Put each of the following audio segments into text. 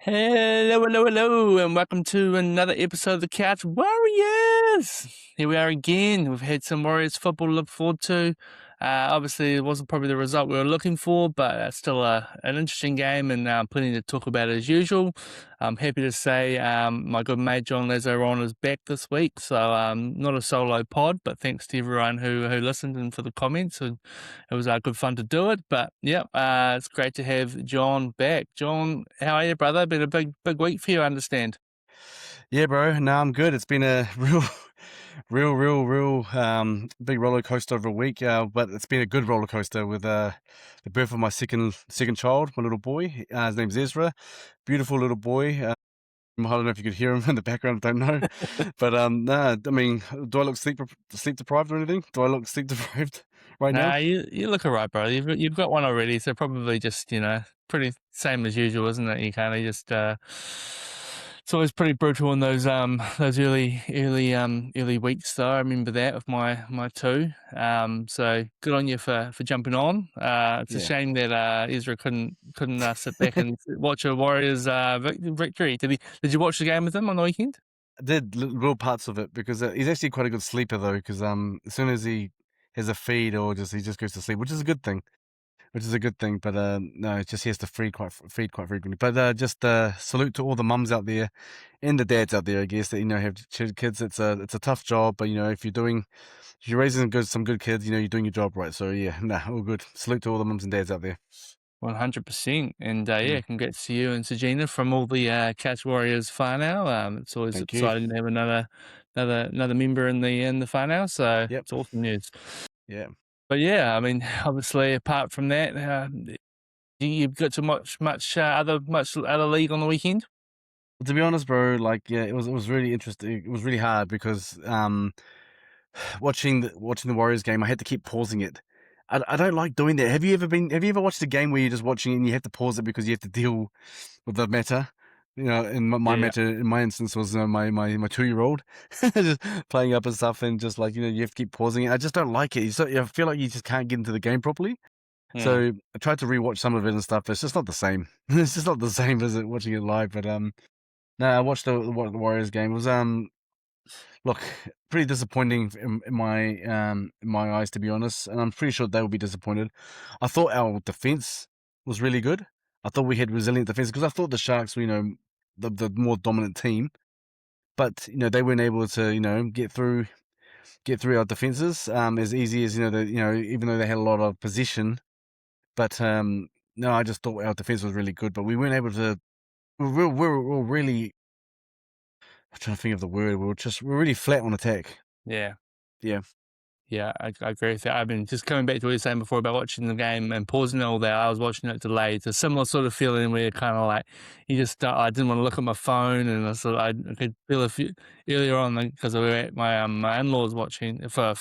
Hello, and welcome to another episode of the Couch Warriors. Here we are again. We've had some Warriors football to look forward to. Obviously, it wasn't probably the result we were looking for, but still an interesting game and plenty to talk about as usual. I'm happy to say my good mate John Lazaron is back this week, so not a solo pod, but thanks to everyone who listened and for the comments. It was good fun to do it, but yeah, it's great to have John back. John, how are you, brother? Been a big week for you, I understand. Yeah, bro. No, I'm good. It's been a real big roller coaster of a week. But it's been a good roller coaster with the birth of my second child, my little boy. His name's Ezra. Beautiful little boy. I don't know if you could hear him in the background. I don't know, but nah. I mean, do I look sleep deprived or anything? Do I look sleep deprived right now? Nah, you look alright, bro. You've got one already, so probably just pretty same as usual, isn't it? You kind of just it's always pretty brutal in those early weeks though. I remember that with my two. So good on you for jumping on. It's a Yeah. shame that Ezra couldn't sit back and watch a Warriors victory. Did you watch the game with him on the weekend? I did little parts of it because he's actually quite a good sleeper though. Because as soon as he has a feed or he just goes to sleep, which is a good thing. But no, it's just he has to feed quite frequently. But just salute to all the mums out there and the dads out there, I guess, that have kids. It's a tough job, but if you're raising some good kids, you're doing your job right. So yeah, nah, all good. Salute to all the mums and dads out there. 100%. And yeah, Mm. congrats to you and Sajina from all the Catch Warriors whānau. It's always Thank you. exciting to have another member in the whānau, so Yep. it's awesome news. Yeah. But yeah, I mean, obviously, apart from that, you've got to much other league on the weekend. To be honest, bro, like yeah, it was really interesting. It was really hard because watching the Warriors game, I had to keep pausing it. I don't like doing that. Have you ever watched a game where you're just watching it and you have to pause it because you have to deal with the matter? In my Yeah, matter, in my instance, was my 2-year-old just playing up and stuff, and just like you have to keep pausing it. I just don't like it. I feel like you just can't get into the game properly. yeah. So I tried to rewatch some of it and stuff. It's just not the same. It's just not the same as watching it live. But no, I watched the Warriors game. It was look, pretty disappointing in my eyes, to be honest, and I'm pretty sure they will be disappointed. I thought our defense was really good. I thought we had resilient defense because I thought the Sharks were, the more dominant team, but they weren't able to, get through our defenses as easy as even though they had a lot of position. But no, I just thought our defense was really good, but we weren't able to. We're really. I'm trying to think of the word. We're really flat on attack. Yeah. Yeah. Yeah, I agree with that. I've been just coming back to what you were saying before about watching the game and pausing all that. I was watching it delayed. It's a similar sort of feeling where you're kind of like, I didn't want to look at my phone, and I could feel a few earlier on because we were at my in-laws watching for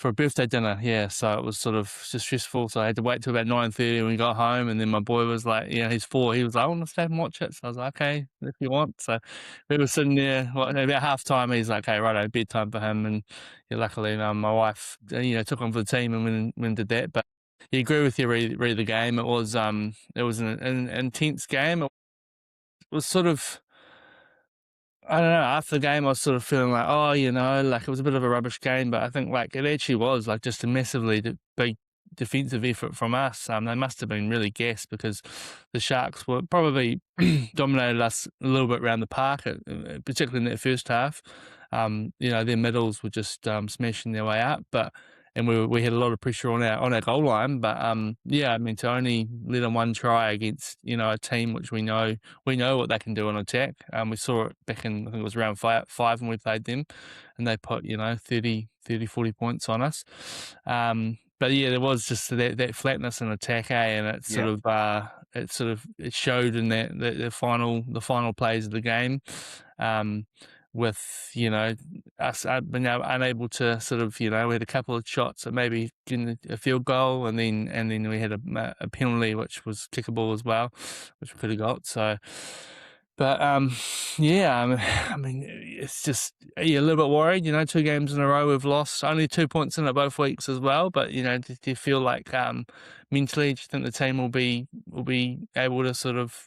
a birthday dinner. Yeah, so it was sort of just stressful. So I had to wait till about 9:30 when we got home, and then my boy was like, he's 4. He was like, I want to stay and watch it. So I was like, okay, if you want. So we were sitting there about half time. He's like, okay, righto, bedtime for him, and yeah, luckily, my wife, took on for the team and when did that. But you agree with you, read the game. It was an intense game. It was sort of, I don't know. After the game, I was sort of feeling like, like it was a bit of a rubbish game. But I think like it actually was like just a massively big defensive effort from us. They must have been really gassed because the Sharks were probably dominated us a little bit around the park, particularly in that first half. Their middles were just smashing their way up, and we had a lot of pressure on our goal line. But yeah, I mean, to only let them one try against a team which we know what they can do on attack. We saw it back in, I think it was round five when we played them, and they put 30, 40 points on us. But yeah, there was just that flatness in attack, and it Yeah. it showed in the final plays of the game. With us being unable to sort of we had a couple of shots at maybe getting a field goal, and then we had a penalty which was kickable as well, which we could have got. So, but yeah, I mean, it's just you're a little bit worried. 2 games in a row we've lost, only 2 points in it both weeks as well. But do you feel like mentally, do you think the team will be able to sort of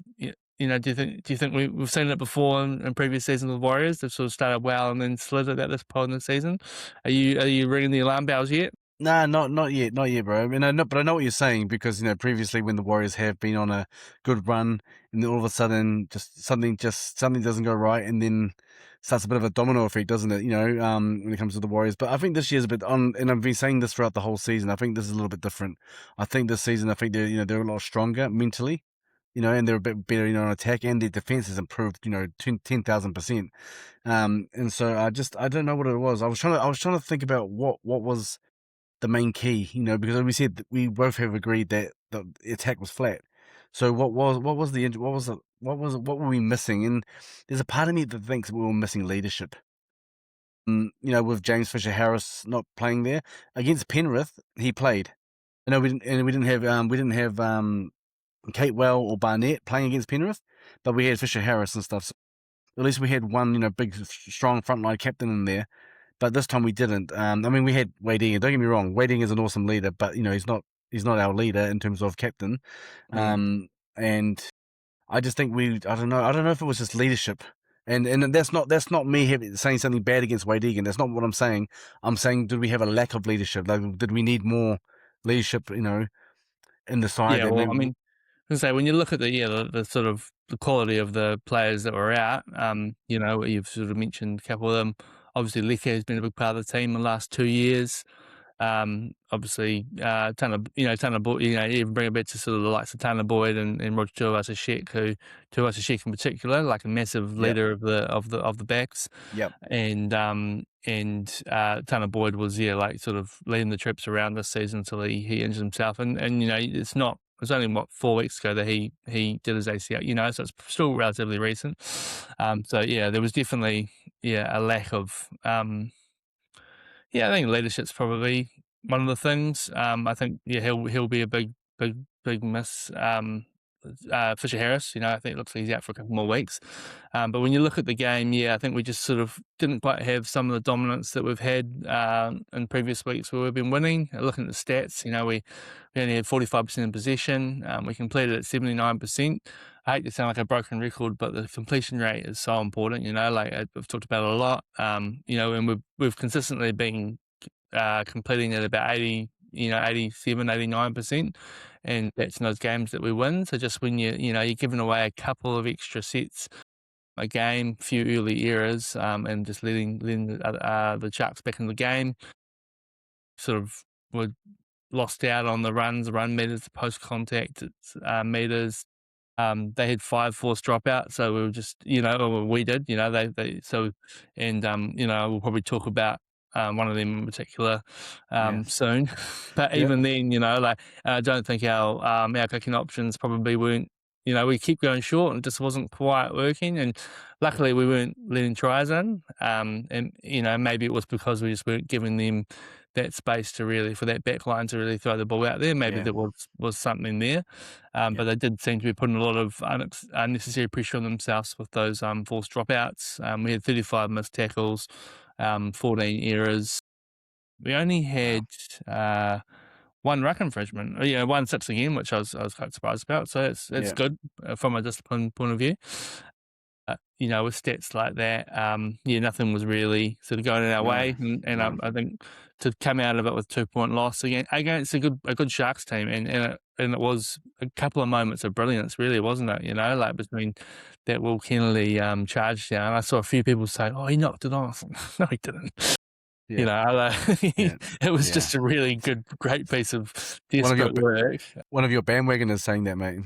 do you think we've seen it before in previous seasons with Warriors? They've sort of started well and then slid it at this point in the season. Are you ringing the alarm bells yet? Nah, not yet, not yet, bro. I mean, but I know what you're saying because previously when the Warriors have been on a good run, and then all of a sudden something doesn't go right, and then starts a bit of a domino effect, doesn't it? When it comes to the Warriors. But I think this year's a bit on, and I've been saying this throughout the whole season. I think this is a little bit different. I think this season, I think they're a lot stronger mentally, and they're a bit better, on attack, and their defense has improved, 10,000%. And so I don't know what it was. I was trying to think about what was the main key, because we said that we both have agreed that the attack was flat. So what were we missing? And there's a part of me that thinks we were missing leadership. With James Fisher Harris not playing there against Penrith, he played. We didn't have Kate Well or Barnett playing against Penrith, but we had Fisher Harris and stuff. So at least we had one, big, strong frontline captain in there. But this time we didn't. I mean, we had Wade Egan. Don't get me wrong, Wade Egan is an awesome leader, but he's not our leader in terms of captain. And I just think I don't know if it was just leadership. And that's not me saying something bad against Wade Egan. That's not what I'm saying. I'm saying, did we have a lack of leadership? Like, did we need more leadership? In the side Yeah, that well, I maybe. mean, so when you look at the sort of the quality of the players that were out, you've sort of mentioned a couple of them. Obviously, Leke has been a big part of the team in the last 2 years. Obviously, Tanner Boyd, even bring it back to sort of the likes of Tanner Boyd and Roger Tuivasa-Sheck in particular, like a massive Yep. leader of the backs. Yep. And Tanner Boyd was sort of leading the troops around this season until he injured himself. And it's only 4 weeks ago that he did his ACL. So it's still relatively recent. So there was definitely a lack of I think leadership's probably one of the things. I think he'll be a big miss. Fisher Harris, I think it looks like he's out for a couple more weeks. But when you look at the game, I think we just sort of didn't quite have some of the dominance that we've had in previous weeks where we've been winning. Looking at the stats, we only had 45% in possession. We completed at 79%. I hate to sound like a broken record, but the completion rate is so important. Like I've talked about it a lot. And we've consistently been completing at about 87, 89%. And that's in those games that we win. So just when you're giving away a couple of extra sets a game, few early errors, and just letting the Sharks back in the game, sort of were lost out on the run meters, the post contact meters. They had 5 forced dropouts, so we were just, we did, we'll probably talk about one of them in particular soon. But even then, I don't think our kicking options probably weren't, we keep going short and it just wasn't quite working. And luckily we weren't letting tries in. And, maybe it was because we just weren't giving them that space for that back line to really throw the ball out there. Maybe there was something there. But they did seem to be putting a lot of unnecessary pressure on themselves with those forced dropouts. We had 35 missed tackles, 14 errors. We only had one ruck infringement, 1-6 again, which I was quite surprised about. So it's good from a discipline point of view. With stats like that, nothing was really sort of going in our way, and I think to come out of it with 2-point loss against a good Sharks team, and it was a couple of moments of brilliance, really, wasn't it? Like between that Will Kennedy charge down, I saw a few people say, "Oh, he knocked it off." No, he didn't. It was just a really great piece of desperate work. One of your bandwagoners saying that, mate.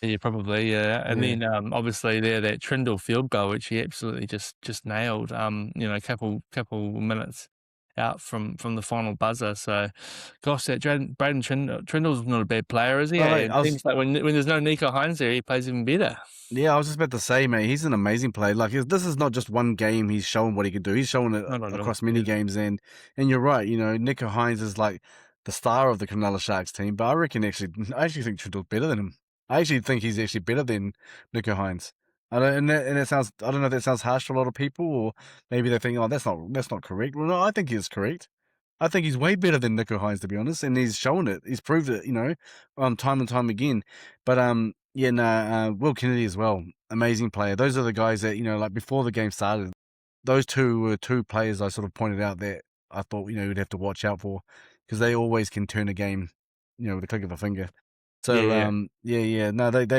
Yeah, probably, yeah. And then obviously that Trindle field goal, which he absolutely just nailed. A couple minutes out from the final buzzer. So, gosh, that Braden Trindle's not a bad player, is he? It seems like when there's no Nico Hines there, he plays even better. Yeah, I was just about to say, mate, he's an amazing player. Like, this is not just one game he's shown what he can do. He's shown it across many games. And you're right, Nico Hines is like the star of the Cronulla Sharks team. But I actually think Trindle's better than him. I actually think he's actually better than Nico Hines. I don't know if that sounds harsh to a lot of people, or maybe they think, oh, that's not correct. Well, no, I think he is correct. I think he's way better than Nico Hines, to be honest, and he's shown it. He's proved it, time and time again. But Yeah, no, Will Kennedy as well. Amazing player. Those are the guys that, like before the game started, those two were two players I sort of pointed out that I thought, you'd have to watch out for because they always can turn a game, with a click of a finger. Yeah, So, yeah. yeah. No, I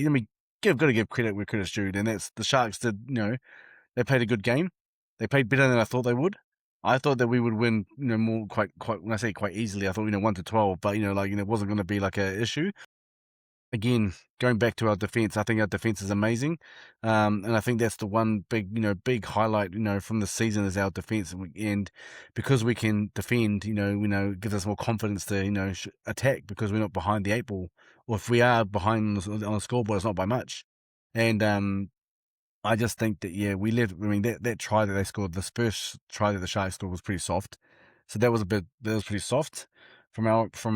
mean, got to give credit where credit's due. And that's the Sharks did, they played a good game. They played better than I thought they would. I thought that we would win, more quite, when I say quite easily, I thought, 1-12, but, it wasn't going to be like a issue. Again, going back to our defense, I think our defense is amazing, and I think that's the one big, big highlight, from the season is our defense, and because we can defend, it gives us more confidence to, attack because we're not behind the eight ball, or if we are behind on the scoreboard, it's not by much, and I just think that we left. I mean, that try that they scored, this first try that the Sharks scored was pretty soft. So that was pretty soft from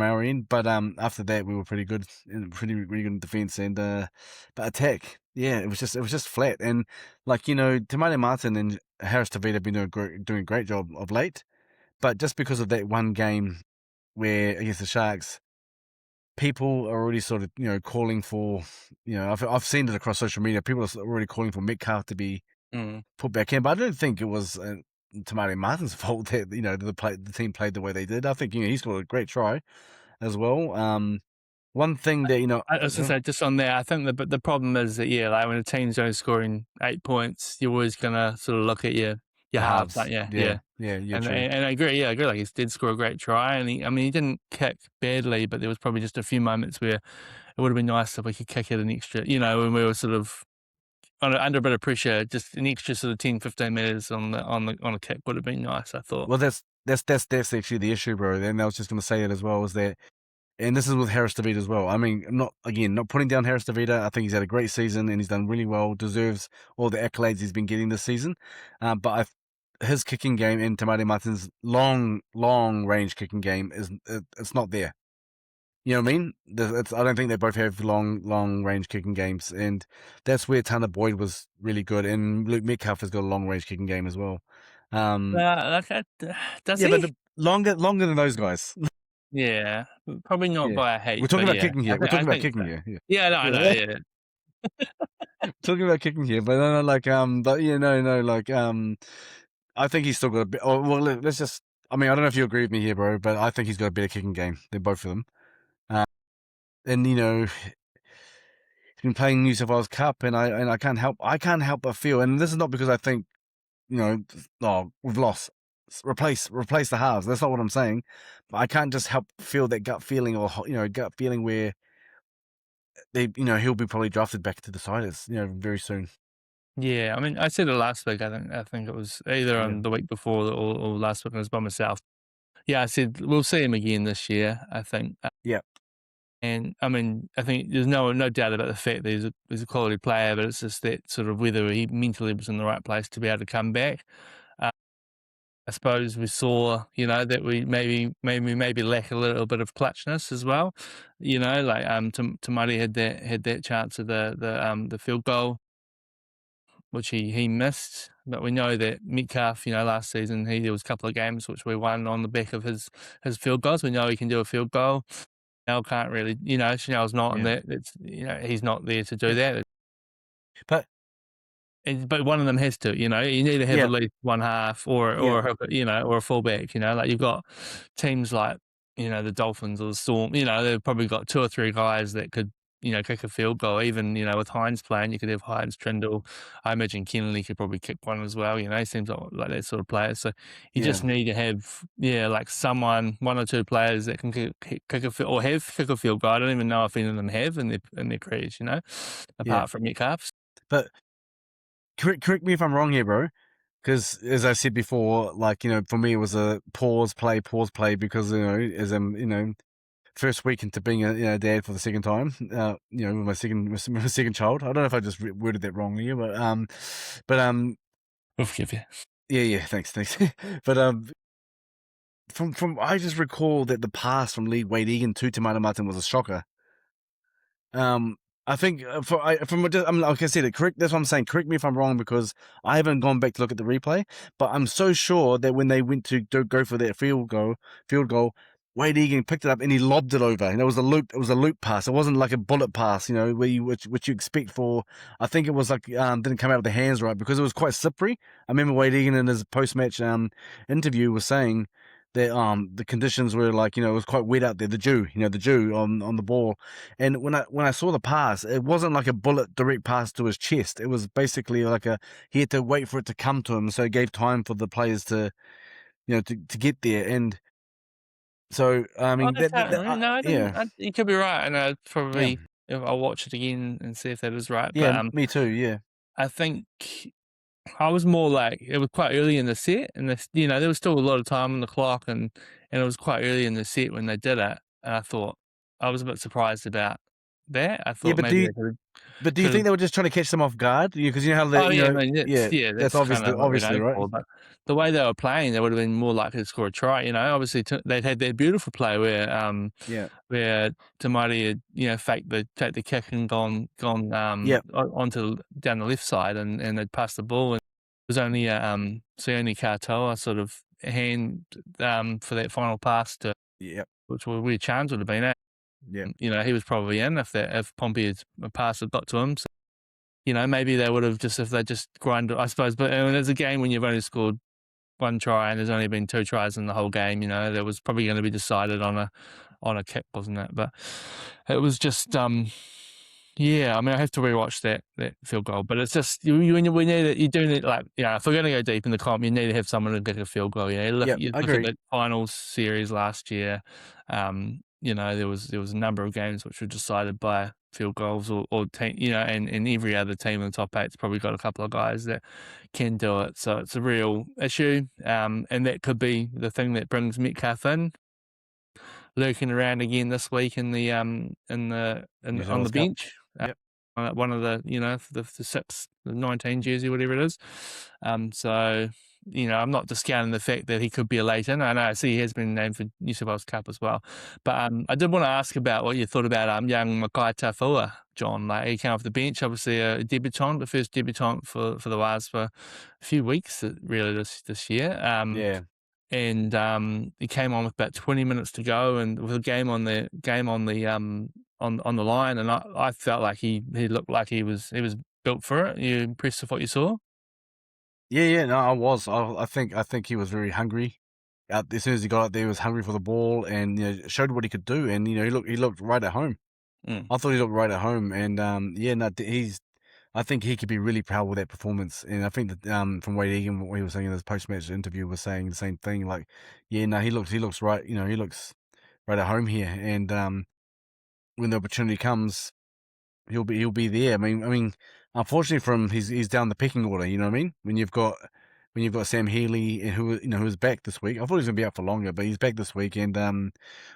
our end. But after that we were pretty good and really good in defense and but attack, it was just flat. And like Tamale Martin and Harris Tavita have been doing a great job of late. But just because of that one game where against the Sharks, people are already sort of, calling for, I've seen it across social media. People are already calling for Metcalf to be Mm. put back in, but I don't think it was Tamale Martin's fault that the team played the way they did. I think he scored a great try as well. One thing that I was gonna say, just on there, I think the problem is that like when a team's only scoring 8 points, you're always gonna sort of look at your the halves, halves, like yeah, And true. I agree, I agree. Like he did score a great try, and he didn't kick badly, but there was probably just a few moments where it would have been nice if we could kick it an extra, when we were sort of under a bit of pressure, just an extra sort of 10, 15 meters on a kick would have been nice, I thought. Well, that's actually the issue, bro. And I was just going to say it as well. Is that And this is with Harris David as well. I mean, not putting down Harris David. I think he's had a great season and he's done really well. Deserves all the accolades he's been getting this season. But his kicking game and Tamale Martin's long range kicking game it's not there. You know what I mean? I don't think they both have long range kicking games, and that's where Tanner Boyd was really good, and Luke Metcalf has got a long range kicking game as well. Okay, does Yeah, but he? longer than those guys. Yeah, probably not Yeah, via we're hate, talking but about yeah, kicking here. We're I talking about think kicking so. here. Yeah. Yeah, no, I know, Yeah. yeah. Talking about kicking here, but no, like, but yeah, no, like, I think he's still got a bit. Oh, well, let's just. I mean, I don't know if you agree with me here, bro, but I think he's got a better kicking game than both of them. Uh, and he's been playing New South Wales Cup, and I can't help but feel, and this is not because I think oh, we've lost. Replace the halves. That's not what I'm saying. But I can't just help feel that gut feeling, or gut feeling where he'll be probably drafted back to the side as very soon. Yeah, I mean, I said it last week. I think it was either Yeah. on the week before or last week. It was by myself. Yeah, I said we'll see him again this year. I think, Yeah. and I mean, I think there's no doubt about the fact that he's a quality player, but it's just that sort of whether he mentally was in the right place to be able to come back. Uh, I suppose we saw, that we maybe lack a little bit of clutchness as well. Like Tamari had that chance of the field goal, which he missed. But we know that Metcalf, last season there was a couple of games which we won on the back of his field goals. We know he can do a field goal. Chanel can't really, Chanel's not in Yeah. that. It's he's not there to do Yeah. that. But But one of them has to, you need to have yeah. at least one half or Yeah. or a fullback, like you've got teams like, the Dolphins or the Storm, they've probably got 2 or 3 guys that could, kick a field goal. Even, with Hines playing, you could have Hines, Trindle. I imagine Kennedy could probably kick one as well, he seems like that sort of player. So you Yeah. just need to have, like one or two players that can kick a field or have kick a field goal. I don't even know if any of them have in their careers, Yeah. apart from Metcalf. But correct me if I'm wrong here, bro. Because as I said before, like for me it was a pause play because as I'm first week into being a dad for the second time, with my second child. I don't know if I just worded that wrong here, but We'll forgive you. yeah, thanks. But from I just recall that the pass from Lee Wade Egan to Tamara Martin was a shocker. I think like I said, correct. That's what I'm saying. Correct me if I'm wrong because I haven't gone back to look at the replay. But I'm so sure that when they went to go for that field goal, Wade Egan picked it up and he lobbed it over, and it was a loop. It was a loop pass. It wasn't like a bullet pass, where which you expect for. I think it was like didn't come out of the hands right because it was quite slippery. I remember Wade Egan in his post match interview was saying that the conditions were like it was quite wet out there. The dew on the ball, and when I saw the pass, it wasn't like a bullet direct pass to his chest. It was basically like he had to wait for it to come to him, so it gave time for the players to to get there. And so, I I mean, can't remember. No, I yeah, didn't. You could be right, and I'd yeah, probably if I'll watch it again and see if that is right. yeah, But me too, yeah, I think I was more like it was quite early in the set, and there was still a lot of time on the clock, and it was quite early in the set when they did it. And I thought I was a bit surprised about that. I yeah. thought maybe they But do you could think have. they were just trying to catch them off guard? Because you know how Oh yeah, I mean yeah, that's that's kind obviously, of what we'd aim right? for. But the way they were playing, they would have been more likely to score a try. Obviously they'd had that beautiful play Yeah, where Tamari had take the kick and gone yeah, onto down the left side and they'd passed the ball, and it was only Sione Katoa sort of hand for that final pass to yeah, which where chance would have been at. yeah, He was probably in if Pompey's pass had got to him. So, maybe they would have just if they just grinded, I suppose. But there's a game when you've only scored one try and there's only been 2 tries in the whole game. That was probably going to be decided on a kick, wasn't it? But it was just yeah. I mean, I have to rewatch that field goal, but it's just we need it. You do need if we're going to go deep in the comp, you need to have someone to get a field goal. yeah. You I look at agree. the finals series last year. There was a number of games which were decided by field goals or team, and every other team in the top 8's probably got a couple of guys that can do it. So it's a real issue, and that could be the thing that brings Metcalf in, lurking around again this week in the New South on Wales the Cup. bench. Yep. One of the 19 jersey, whatever it is. So I'm not discounting the fact that he could be a late in. I know I see he has been named for New South Wales Cup as well. But I did want to ask about what you thought about young Makai Tafua, John. Like he came off the bench, obviously a debutant, the first debutant for the Waz for a few weeks really this year. Yeah. And he came on with about 20 minutes to go, and with a game on the on the line, and I felt like he looked like he was built for it. You impressed with what you saw? Yeah, yeah, no, I was. I think he was very hungry. As soon as he got out there, he was hungry for the ball, and showed what he could do. And he looked right at home. Mm. I thought he looked right at home, and yeah, no, I think he could be really proud with that performance. And I think that from Wade Egan, what he was saying in his post match interview was saying the same thing. Like, yeah, no, he looks right. He looks right at home here. And when the opportunity comes, he'll be there. I mean, unfortunately for him, he's down the pecking order. You know what I mean? When you've got Sam Healy, who's back this week. I thought he was gonna be out for longer, but he's back this week, and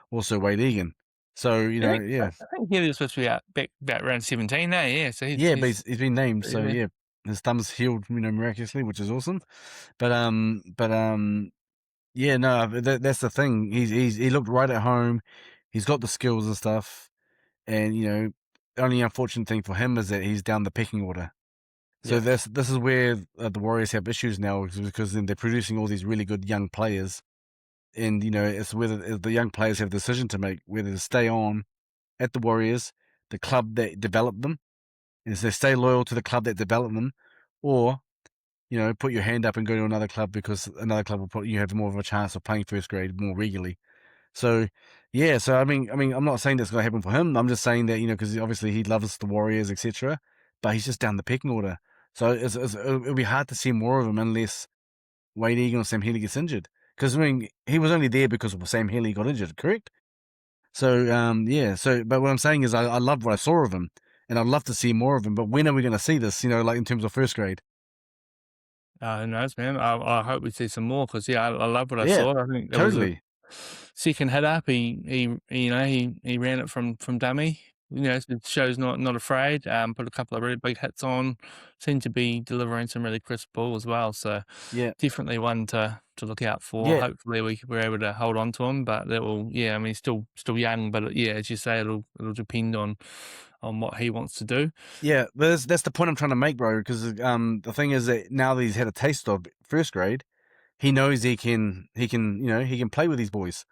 also Wade Egan. So yeah, I think he was supposed to be back about around 17 now. Yeah, so yeah, but he's he's been named. So yeah. yeah, his thumb's healed, miraculously, which is awesome. But yeah, no, that's the thing. He looked right at home. He's got the skills and stuff, and the only unfortunate thing for him is that he's down the pecking order. So Yeah. this is where the Warriors have issues now, because then they're producing all these really good young players, and it's whether the young players have a decision to make whether to stay on at the Warriors, the club that developed them, and if they stay loyal to the club that developed them, or put your hand up and go to another club, because another club will put you have more of a chance of playing first grade more regularly. So, yeah. So I mean, I'm not saying that's going to happen for him. I'm just saying that because obviously he loves the Warriors, etc. But he's just down the pecking order. So it'll be hard to see more of him unless Wade Egan or Sam Healy gets injured. Because I mean, he was only there because Sam Healy got injured, correct? So yeah. So, but what I'm saying is, I love what I saw of him, and I'd love to see more of him. But when are we going to see this? Like in terms of first grade? Who knows, man? I hope we see some more because I love what I Yeah, saw. I think it was a totally. second hit up. He ran it from dummy. It shows not afraid. Put a couple of really big hits on. Seemed to be delivering some really crisp ball as well. So Yeah, definitely one to look out for. yeah. Hopefully we're able to hold on to him, but that will. Yeah, I mean he's still young, but yeah, as you say, it'll depend on what he wants to do. Yeah, but that's the point I'm trying to make, bro. Because the thing is that now that he's had a taste of first grade, he knows he can play with these boys.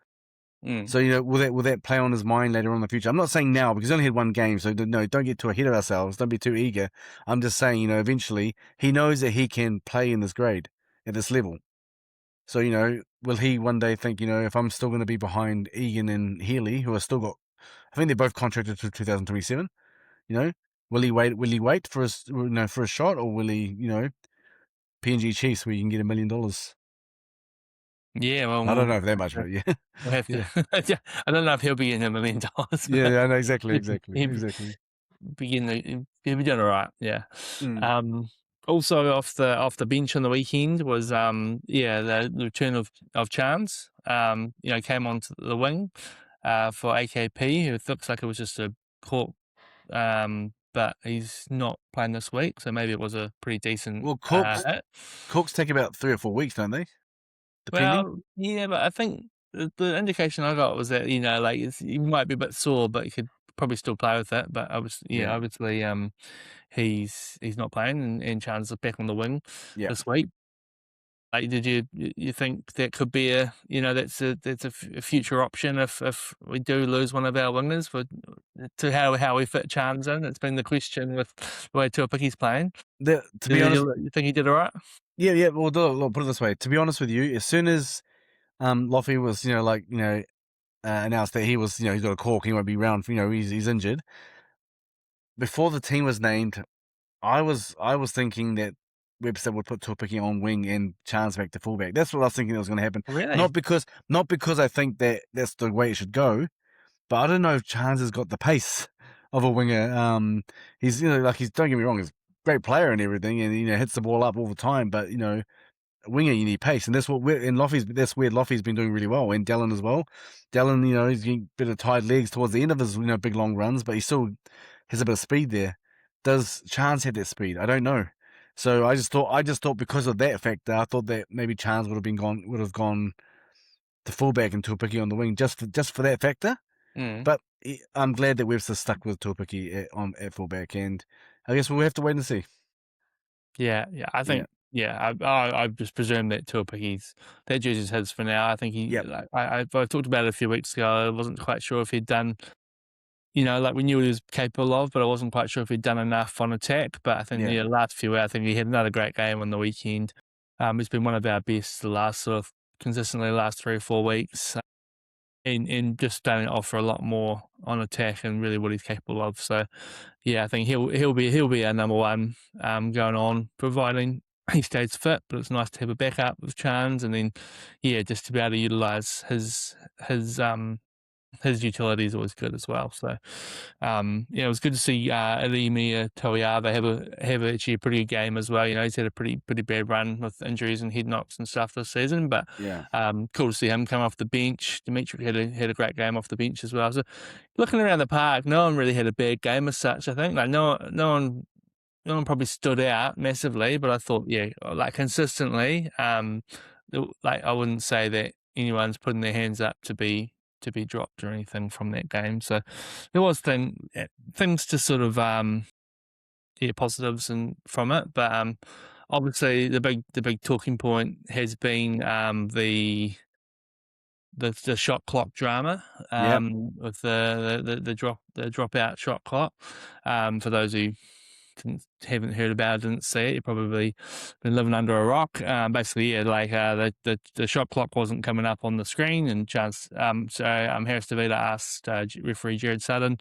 So will that play on his mind later on in the future? I'm not saying now because he only had one game, so no, don't get too ahead of ourselves. Don't be too eager. I'm just saying, eventually he knows that he can play in this grade at this level. So will he one day think, if I'm still going to be behind Egan and Healy, who are still got, I think they're both contracted to 2027. Will he wait? Will he wait for for a shot, or will he, PNG Chiefs where you can get $1 million? Yeah, well, I don't know if that much, but yeah, we'll have yeah, to. Yeah, I don't know if he'll be getting $1 million, yeah, but yeah. No, exactly, he'd, exactly, he'd exactly. he'll be doing all right. Yeah. Mm. Also off the bench on the weekend was the return of Chance. Came onto the wing for AKP. It looks like it was just a cork, but he's not playing this week, so maybe it was a pretty decent. Well, Corks take about 3 or 4 weeks, don't they? Depending. Well, yeah, but I think the indication I got was that he might be a bit sore, but he could probably still play with it. But Yeah, obviously, he's not playing, and Chance is back on the wing yeah. this week. Like, did you think that could be a future option if we do lose one of our wingers to how we fit Chance in? It's been the question with the way Tuapiki's playing. To be honest, You think he did all right? yeah, yeah. Well, look, put it this way. To be honest with you, as soon as Loffy was, announced that he was, he's got a cork, he won't be around, he's injured. Before the team was named, I was thinking that Webster would put Tuapiki on wing and Chance back to fullback. That's what I was thinking that was going to happen. Really? Not because I think that that's the way it should go, but I don't know if Chance has got the pace of a winger. He's don't get me wrong, he's a great player and everything, and hits the ball up all the time. But a winger, you need pace, and that's what that's where Loffy's been doing really well, and Dallin as well. Dallin, he's getting a bit of tired legs towards the end of his big long runs, but he still has a bit of speed there. Does Chance have that speed? I don't know. So I just thought because of that factor, I thought that maybe Chance would have gone to fullback and Tuapiki on the wing just for that factor. Mm. But I'm glad that Webster stuck with Tuapiki at fullback, and I guess we'll have to wait and see. Yeah, I think I just presume that that jersey's his for now. I think Yep. I talked about it a few weeks ago. I wasn't quite sure if he'd done, we knew what he was capable of, but I wasn't quite sure if he'd done enough on attack. But I think Yeah. the last few, I think he had another great game on the weekend. He's been one of our best consistently the last 3 or 4 weeks. And just starting to offer a lot more on attack and really what he's capable of. So, yeah, I think he'll be our number one going on, providing he stays fit. But it's nice to have a backup with Chance, and then just to be able to utilize his utility is always good as well. So, it was good to see Elimi Toiava have actually a pretty good game as well. He's had a pretty bad run with injuries and head knocks and stuff this season, but Yeah. cool to see him come off the bench. Dimitri had a great game off the bench as well. So, looking around the park, no one really had a bad game as such. I think no one probably stood out massively, but I thought, consistently, I wouldn't say that anyone's putting their hands up to be dropped or anything from that game. So there was things to sort of positives and from it, but obviously the big talking point has been the shot clock drama with the dropout shot clock. For those who haven't heard about it, didn't see it, you've probably been living under a rock. Basically, the shot clock wasn't coming up on the screen, and Harris DeVita asked referee Jared Sutton,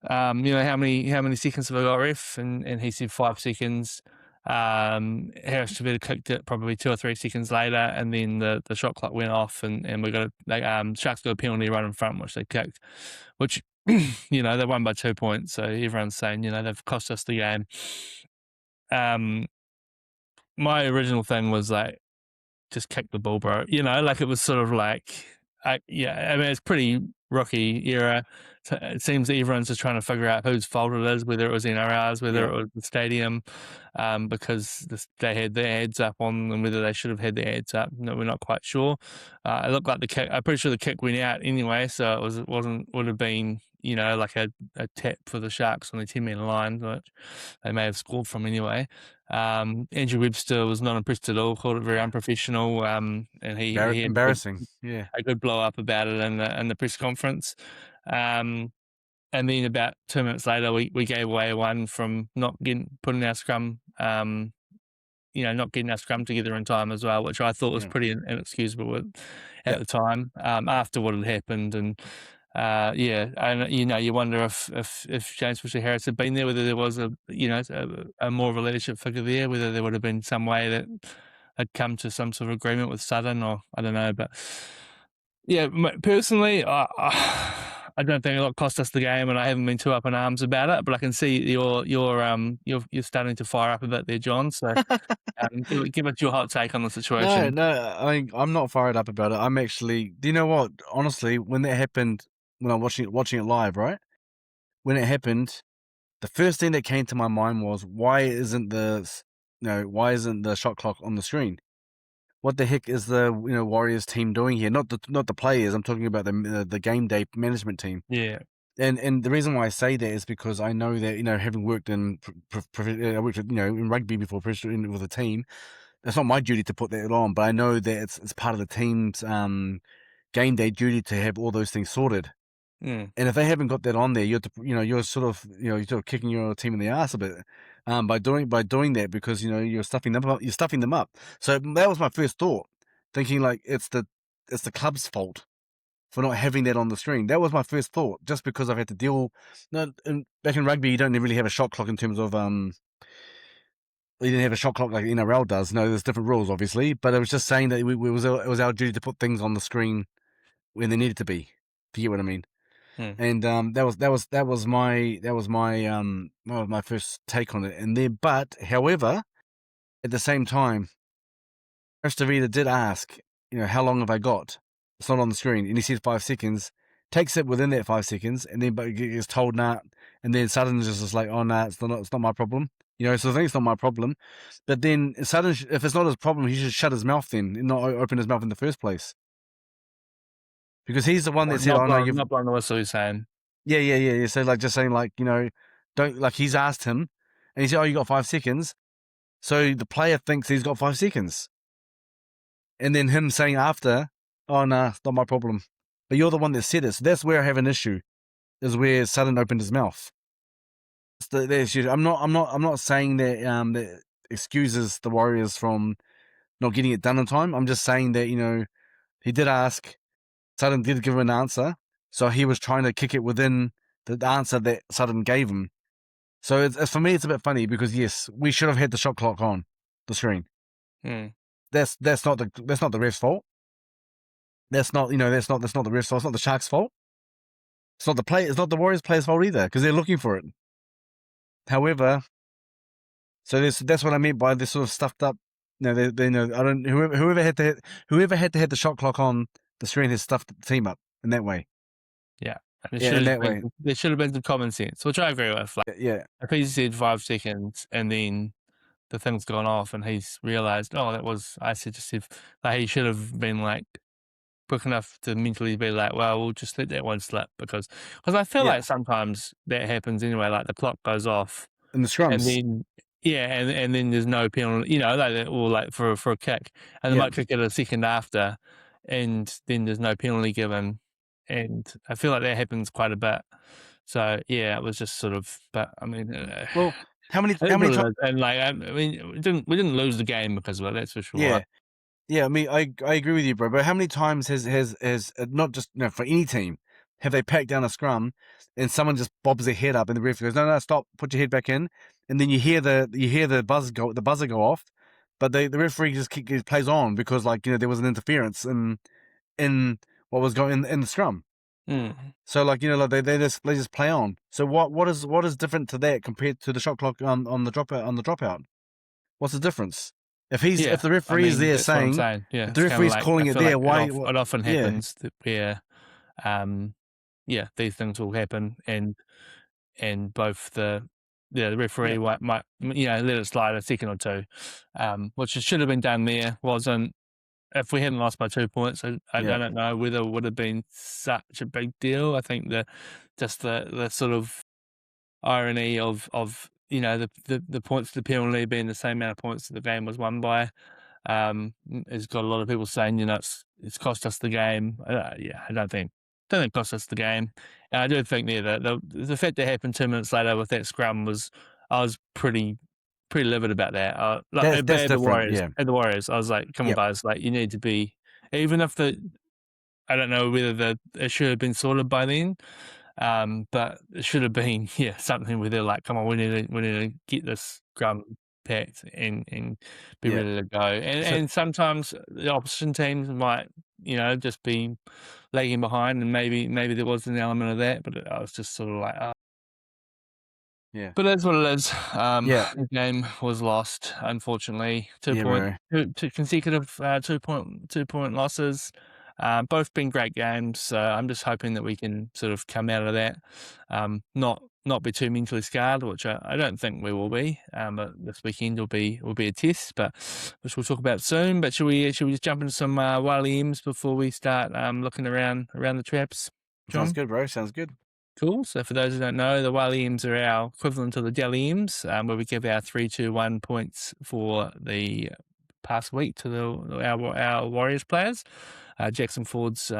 how many seconds have I got, ref? And he said 5 seconds. Harris DeVita kicked it probably 2 or 3 seconds later, and then the shot clock went off, and we got Sharks got a penalty right in front, which they kicked, which they won by 2 points. So everyone's saying they've cost us the game. My original thing was just kick the ball, bro. It was sort of it's pretty rookie era it seems that everyone's just trying to figure out whose fault it is, whether it was NRR's, whether it was the stadium, because they had their heads up on them, whether they should have had their heads up. No, we're not quite sure. It looked like the kick. I'm pretty sure the kick went out anyway, so would have been like a tap for the Sharks on the 10-metre line, which they may have scored from anyway. Andrew Webster was not impressed at all. Called it very unprofessional, and he had embarrassing. Yeah, a good blow up about it in the press conference. And then about 2 minutes later, we gave away one from not putting our scrum, not getting our scrum together in time as well, which I thought was pretty inexcusable at the time, after what had happened. And and you wonder if James Fisher-Harris had been there, whether there was a more of a leadership figure there, whether there would have been some way that had come to some sort of agreement with Sutton, or I don't know. But yeah, personally, I don't think it cost us the game, and I haven't been too up in arms about it. But I can see you're starting to fire up a bit there, John. So give us your hot take on the situation. No, I'm not fired up about it. I'm actually. Do you know what? Honestly, when that happened, when I'm watching it live, right? When it happened, the first thing that came to my mind was, why isn't the shot clock on the screen? What the heck is the Warriors team doing here? Not the players. I'm talking about the game day management team. Yeah. And the reason why I say that is because I know that having worked in in rugby before with a team, it's not my duty to put that on, but I know that it's part of the team's game day duty to have all those things sorted. Mm. And if they haven't got that on there, you're sort of kicking your team in the ass a bit by doing that, because you're stuffing them up. So that was my first thought, thinking like it's the club's fault for not having that on the screen. That was my first thought, just because I've had to deal. Back in rugby, you don't really have a shot clock in terms of you didn't have a shot clock like the NRL does. No, there's different rules, obviously, but it was just saying that it was our duty to put things on the screen when they needed to be. If you get what I mean. And that was my first take on it. And then, however, at the same time, Christopher did ask, how long have I got? It's not on the screen, and he said 5 seconds. Takes it within that 5 seconds, and then but gets told nah, and then Sutton is just like, oh nah, it's not my problem. So I think it's not my problem. But then Sutton, if it's not his problem, he should shut his mouth then, and not open his mouth in the first place. Because he's the one that said, "Oh no, you've not blowing the whistle." He's saying, yeah. So like, just saying like, don't, like, he's asked him, and he said, "Oh, you got 5 seconds." So the player thinks he's got 5 seconds, and then him saying after, "Oh nah, it's not my problem." But you're the one that said it. So that's where I have an issue. Is where Sutton opened his mouth. The issue. I'm not saying that that excuses the Warriors from not getting it done in time. I'm just saying that he did ask. Sutton did give him an answer, so he was trying to kick it within the answer that Sutton gave him. So for me, it's a bit funny, because yes, we should have had the shot clock on the screen. That's not the ref's fault. That's not the ref's fault. It's not the Sharks' fault. It's not the Warriors players' fault either, because they're looking for it. However, so that's what I meant by this sort of stuffed up. They know. I don't. Whoever had to hit the shot clock on the screen has stuffed the team up in that way. Yeah. There should have been some common sense, which I agree with. Like, if he said 5 seconds and then the thing's gone off and he's realised, I said, like, he should have been like quick enough to mentally be like, well, we'll just let that one slip, because I feel like sometimes that happens anyway. Like the clock goes off in the scrums, and then and then there's no penalty, or like for a kick, and they might kick it a second after, and then there's no penalty given, and I feel like that happens quite a bit. So it was just sort of, but I mean, well, how many times? And like, I mean, we didn't lose the game because of it. That's for sure. Yeah. I mean, I agree with you, bro. But how many times has not just for any team, have they packed down a scrum and someone just bobs their head up and the ref goes, no, stop, put your head back in, and then you hear the buzzer go off, but the referee just plays on because there was an interference in what was going in the scrum. So they just play on. So what is different to that compared to the shot clock on the dropout? What's the difference? If the referee is there saying, if the referee's calling it there, why? It often happens that yeah, these things will happen, and both the referee Yep. might let it slide a second or two, which should have been done there. Wasn't. If we hadn't lost by 2 points, I Yeah. don't know whether it would have been such a big deal. I think the sort of irony of the points to the penalty being the same amount of points that the game was won by, has got a lot of people saying, it's cost us the game. Yeah, I don't think it cost us the game. And I do think the fact that happened 2 minutes later with that scrum I was pretty livid about that. That's But that's different. Yeah. at the Warriors, I was like, come on Yep. guys, like you need to be, even if I don't know whether it should have been sorted by then. But it should have been, something where they're like, come on, we need to get this scrum packed and be Yeah. ready to go. And So and sometimes the opposition teams might, just be lagging behind, and maybe there was an element of that, but I was just sort of like, yeah. but that's what it is. Yeah. The game was lost, unfortunately. Yeah, bro. Two consecutive 2 point losses. Both been great games. So I'm just hoping that we can sort of come out of that, not be too mentally scarred, which I don't think we will be. But this weekend will be a test, but which we'll talk about soon. But should we just jump into some Wily M's before we start looking around the traps, Sounds John? good, bro. Sounds good. Cool. So for those who don't know, the Wily M's are our equivalent to the Deli M's, where we give our 3, 2, 1 points for the past week to our Warriors players. Jackson Ford's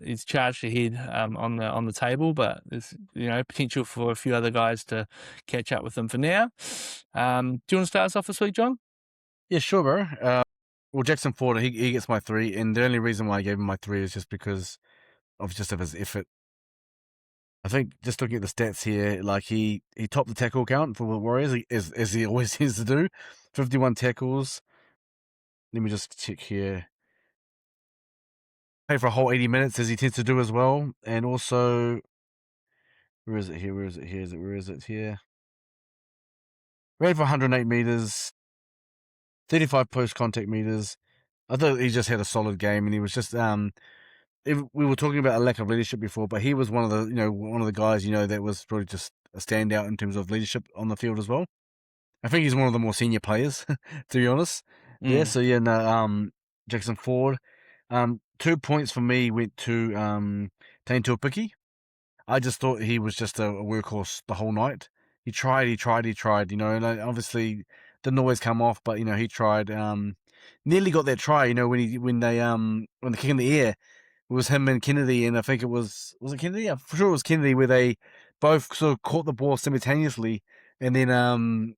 is charged ahead on the table, but there's potential for a few other guys to catch up with them for now. Do you want to start us off this week, John? Yeah, sure, bro. Well, Jackson Ford, he gets my 3, and the only reason why I gave him my 3 is just because of his effort. I think just looking at the stats here, like he topped the tackle count for the Warriors, as he always seems to do. 51 tackles. Let me just check here. Played for a whole 80 minutes, as he tends to do as well. And also, where is it here? Where is it here? Where is it here? Ran for 108 meters, 35 post contact meters. I thought he just had a solid game, and he was just we were talking about a lack of leadership before, but he was one of the guys that was probably just a standout in terms of leadership on the field as well. I think he's one of the more senior players, to be honest. Yeah. Mm. So yeah, no, Jackson Ford. 2 points for me went to Tane Tuapiki. I just thought he was just a workhorse the whole night. He tried, and obviously didn't always come off, but he tried. Nearly got that try, when the kick in the air. It was him and Kennedy, and I think it was it Kennedy? I'm sure it was Kennedy, where they both sort of caught the ball simultaneously, and then And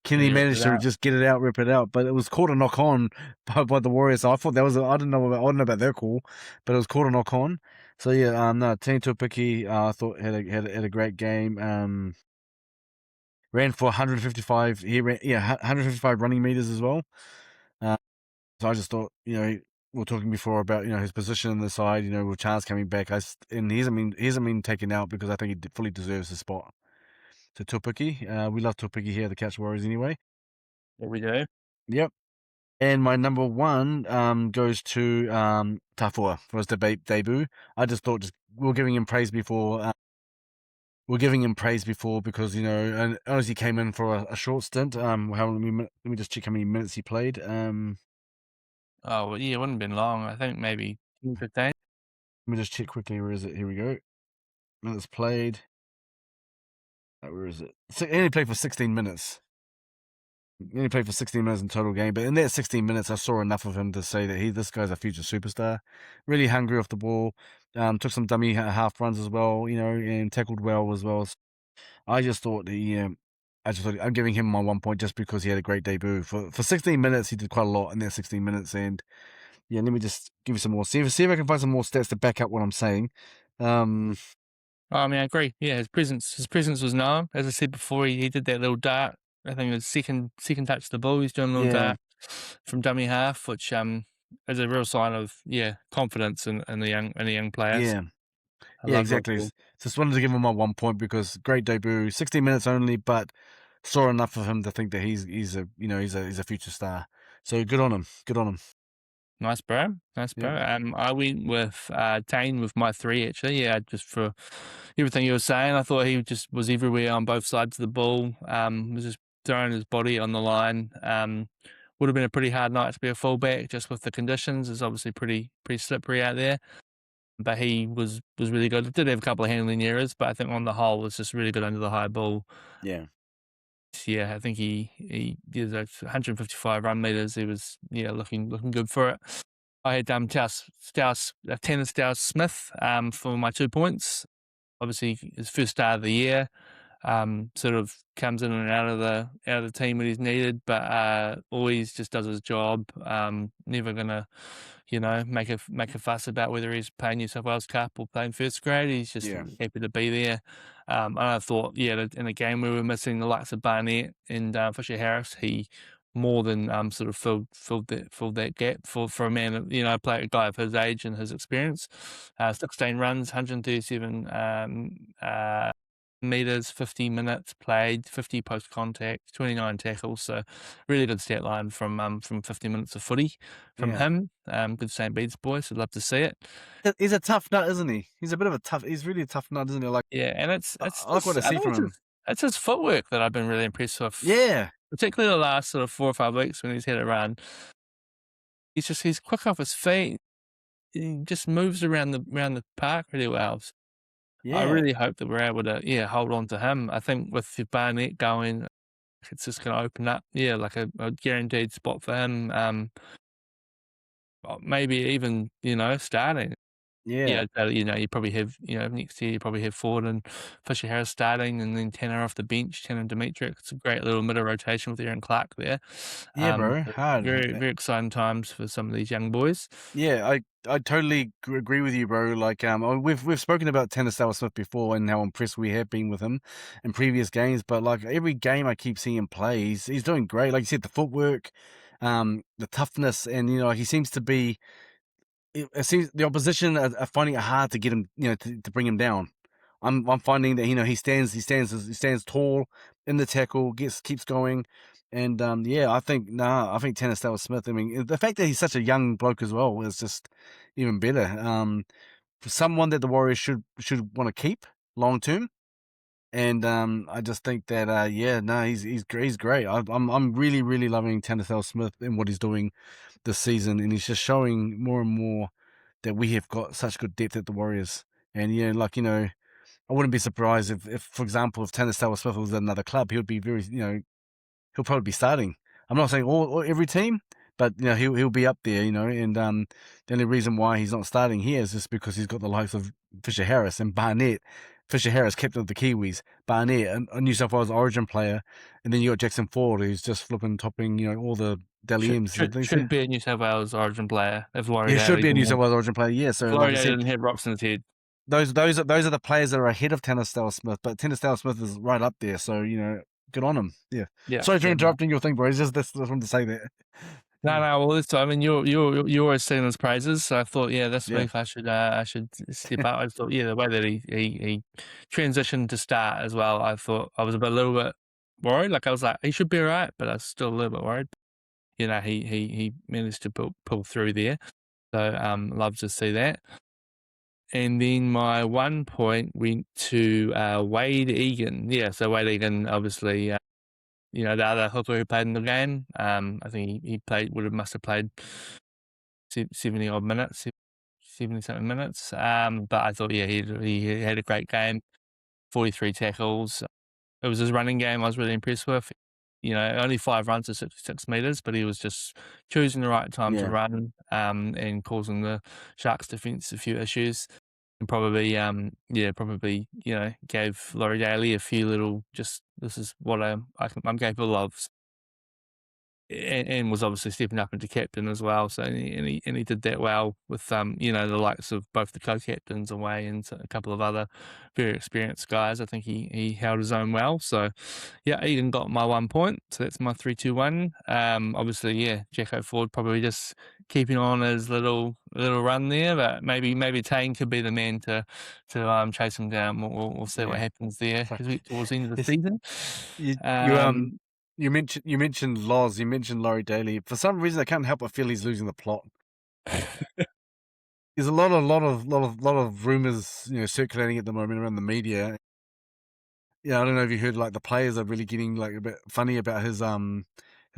Kennedy you ripped managed it to out. just rip it out, but it was called a knock on by the Warriors. So I thought that was I don't know about their call, but it was called a knock on. So yeah, no, Tane Tuapiki, I thought had a great game. Ran for 155. He ran 155 running meters as well. So I just thought, we were talking before about his position in the side. With Chance coming back, and he hasn't been taken out because I think he fully deserves his spot. So Tuapiki, we love Tuapiki here at the Catch Warriors anyway. There we go. Yep. And my number 1 goes to Tafua for his debut. I just thought we were giving him praise before. We're giving him praise before because and honestly came in for a short stint. Let me just check how many minutes he played. Oh, well, yeah, it wouldn't have been long. I think maybe 10, 15. Let me just check quickly. Where is it? Here we go. Minutes played. Where is it? So he only played for 16 minutes. He only played for 16 minutes in total game, but in that 16 minutes, I saw enough of him to say that this guy's a future superstar. Really hungry off the ball. Took some dummy half runs as well, and tackled well as well. I just thought I'm giving him my 1 point just because he had a great debut. For 16 minutes, he did quite a lot in that 16 minutes. And yeah, let me just give you some more. See if I can find some more stats to back up what I'm saying. I mean, I agree. Yeah, his presence was known. As I said before, he did that little dart. I think it was second touch of the ball. He's doing a little Yeah, dart from dummy half, which is a real sign of confidence in the young players. yeah. I Yeah, love exactly. watching. Just wanted to give him my 1 point because great debut, 16 minutes only, but saw enough of him to think that he's a future star. So good on him. Good on him. Nice, bro. Nice, Yep. bro. I went with Tane with my three actually. Yeah, just for everything you were saying. I thought he just was everywhere on both sides of the ball. Was just throwing his body on the line. Would have been a pretty hard night to be a fullback, just with the conditions. It's obviously pretty slippery out there. But he was really good. Did have a couple of handling errors, but I think on the whole was just really good under the high ball. Yeah. Yeah, I think he did 155 run meters. He was looking good for it. I had Tanner Stow's Smith for my 2 points. Obviously, his first start of the year. Sort of comes in and out of the team when he's needed, but always just does his job. Never gonna, make a fuss about whether he's playing New South Wales Cup or playing first grade. He's just Yeah. happy to be there. And I thought, in a game where we were missing the likes of Barnett and Fisher Harris, he more than sort of filled that gap for a man, a guy of his age and his experience. 16 runs, 137 meters, 50 minutes played, 50 post contact, 29 tackles. So really good stat line from 50 minutes of footy from Yeah. him. Good St. Bede's boy, so I'd love to see it. He's a tough nut, isn't he? He's really a tough nut, isn't he? Like, Yeah, and it's I like what I I see think from him. it's his footwork that I've been really impressed with, Yeah. particularly the last sort of 4 or 5 weeks when he's had a run. He's quick off his feet. He just moves around the park really well. So I Yeah. really hope that we're able to hold on to him. I think with the Barnett going, it's just going to open up, like a guaranteed spot for him. Maybe even starting. Yeah. Yeah, you probably have next year you probably have Ford and Fisher Harris starting, and then Tanner off the bench, Tanner and Dimitri. It's a great little middle rotation with Aaron Clark there. Yeah, bro. So Hard. very very exciting times for some of these young boys. Yeah, I totally agree with you, bro. Like, we've spoken about Tanner Smith before and how impressed we have been with him in previous games. But like every game I keep seeing him play, he's doing great. Like you said, the footwork, the toughness, and he seems to be. It seems the opposition are finding it hard to get him, to bring him down. I'm finding that he stands tall in the tackle, keeps going, and I think Tanner Smith. I mean, the fact that he's such a young bloke as well is just even better. For someone that the Warriors should want to keep long term. And I just think that he's great. I'm really really loving Tanner Smith and what he's doing this season, and he's just showing more and more that we have got such good depth at the Warriors. And I wouldn't be surprised if for example, if Tanner Smith was at another club, he would be he'll probably be starting. I'm not saying all every team, but he'll be up there, and the only reason why he's not starting here is just because he's got the likes of Fisher Harris and Barnett. Fisher Harris, captain of the Kiwis, Barnett, a New South Wales Origin player, and then you got Jackson Ford, who's just flipping topping, all the Dally Should M's. should should be a New South Wales Origin player if Laurie He should Daly be a New didn't South have Wales Origin player, yeah. if So, like Laurie I Daly said, didn't have rocks in his head. those are the players that are ahead of Tanner Smith, but Tanner Smith is right up there. So good on him. Yeah. Yeah, Sorry for yeah, no. interrupting your thing, bro. It's just this. I just wanted to say that. No, Yeah. no. Well, this time, I mean, you always sing his praises. So I thought, this Yeah. week I should step up. I thought, the way that he transitioned to start as well. I thought I was a little bit worried. Like I was like, he should be alright, but I was still a little bit worried. He managed to pull through there. So love to see that. And then my 1 point went to Wade Egan. Yeah, so Wade Egan, obviously, the other hooker who played in the game. I think he must have played 70 odd minutes, 70 something minutes. But I thought, he had a great game, 43 tackles. It was his running game I was really impressed with. Only 5 runs to 66 meters, but he was just choosing the right time to Yeah. run, and causing the Sharks defense a few issues. And probably, gave Laurie Daly a few little, just, this is what I'm capable of. And was obviously stepping up into captain as well. So and he did that well with the likes of both the co-captains away and a couple of other very experienced guys. I think he held his own well. So Eden got my 1 point. So that's my 3-2-1. Obviously Jacko Ford probably just keeping on his little run there, but maybe Tane could be the man to chase him down. We'll see what happens there towards the end of the season. You Um, you mentioned Loz. You mentioned Laurie Daly. For some reason, I can't help but feel he's losing the plot. There's a lot of rumors, circulating at the moment around the media. Yeah, I don't know if you heard, like, the players are really getting, like, a bit funny about his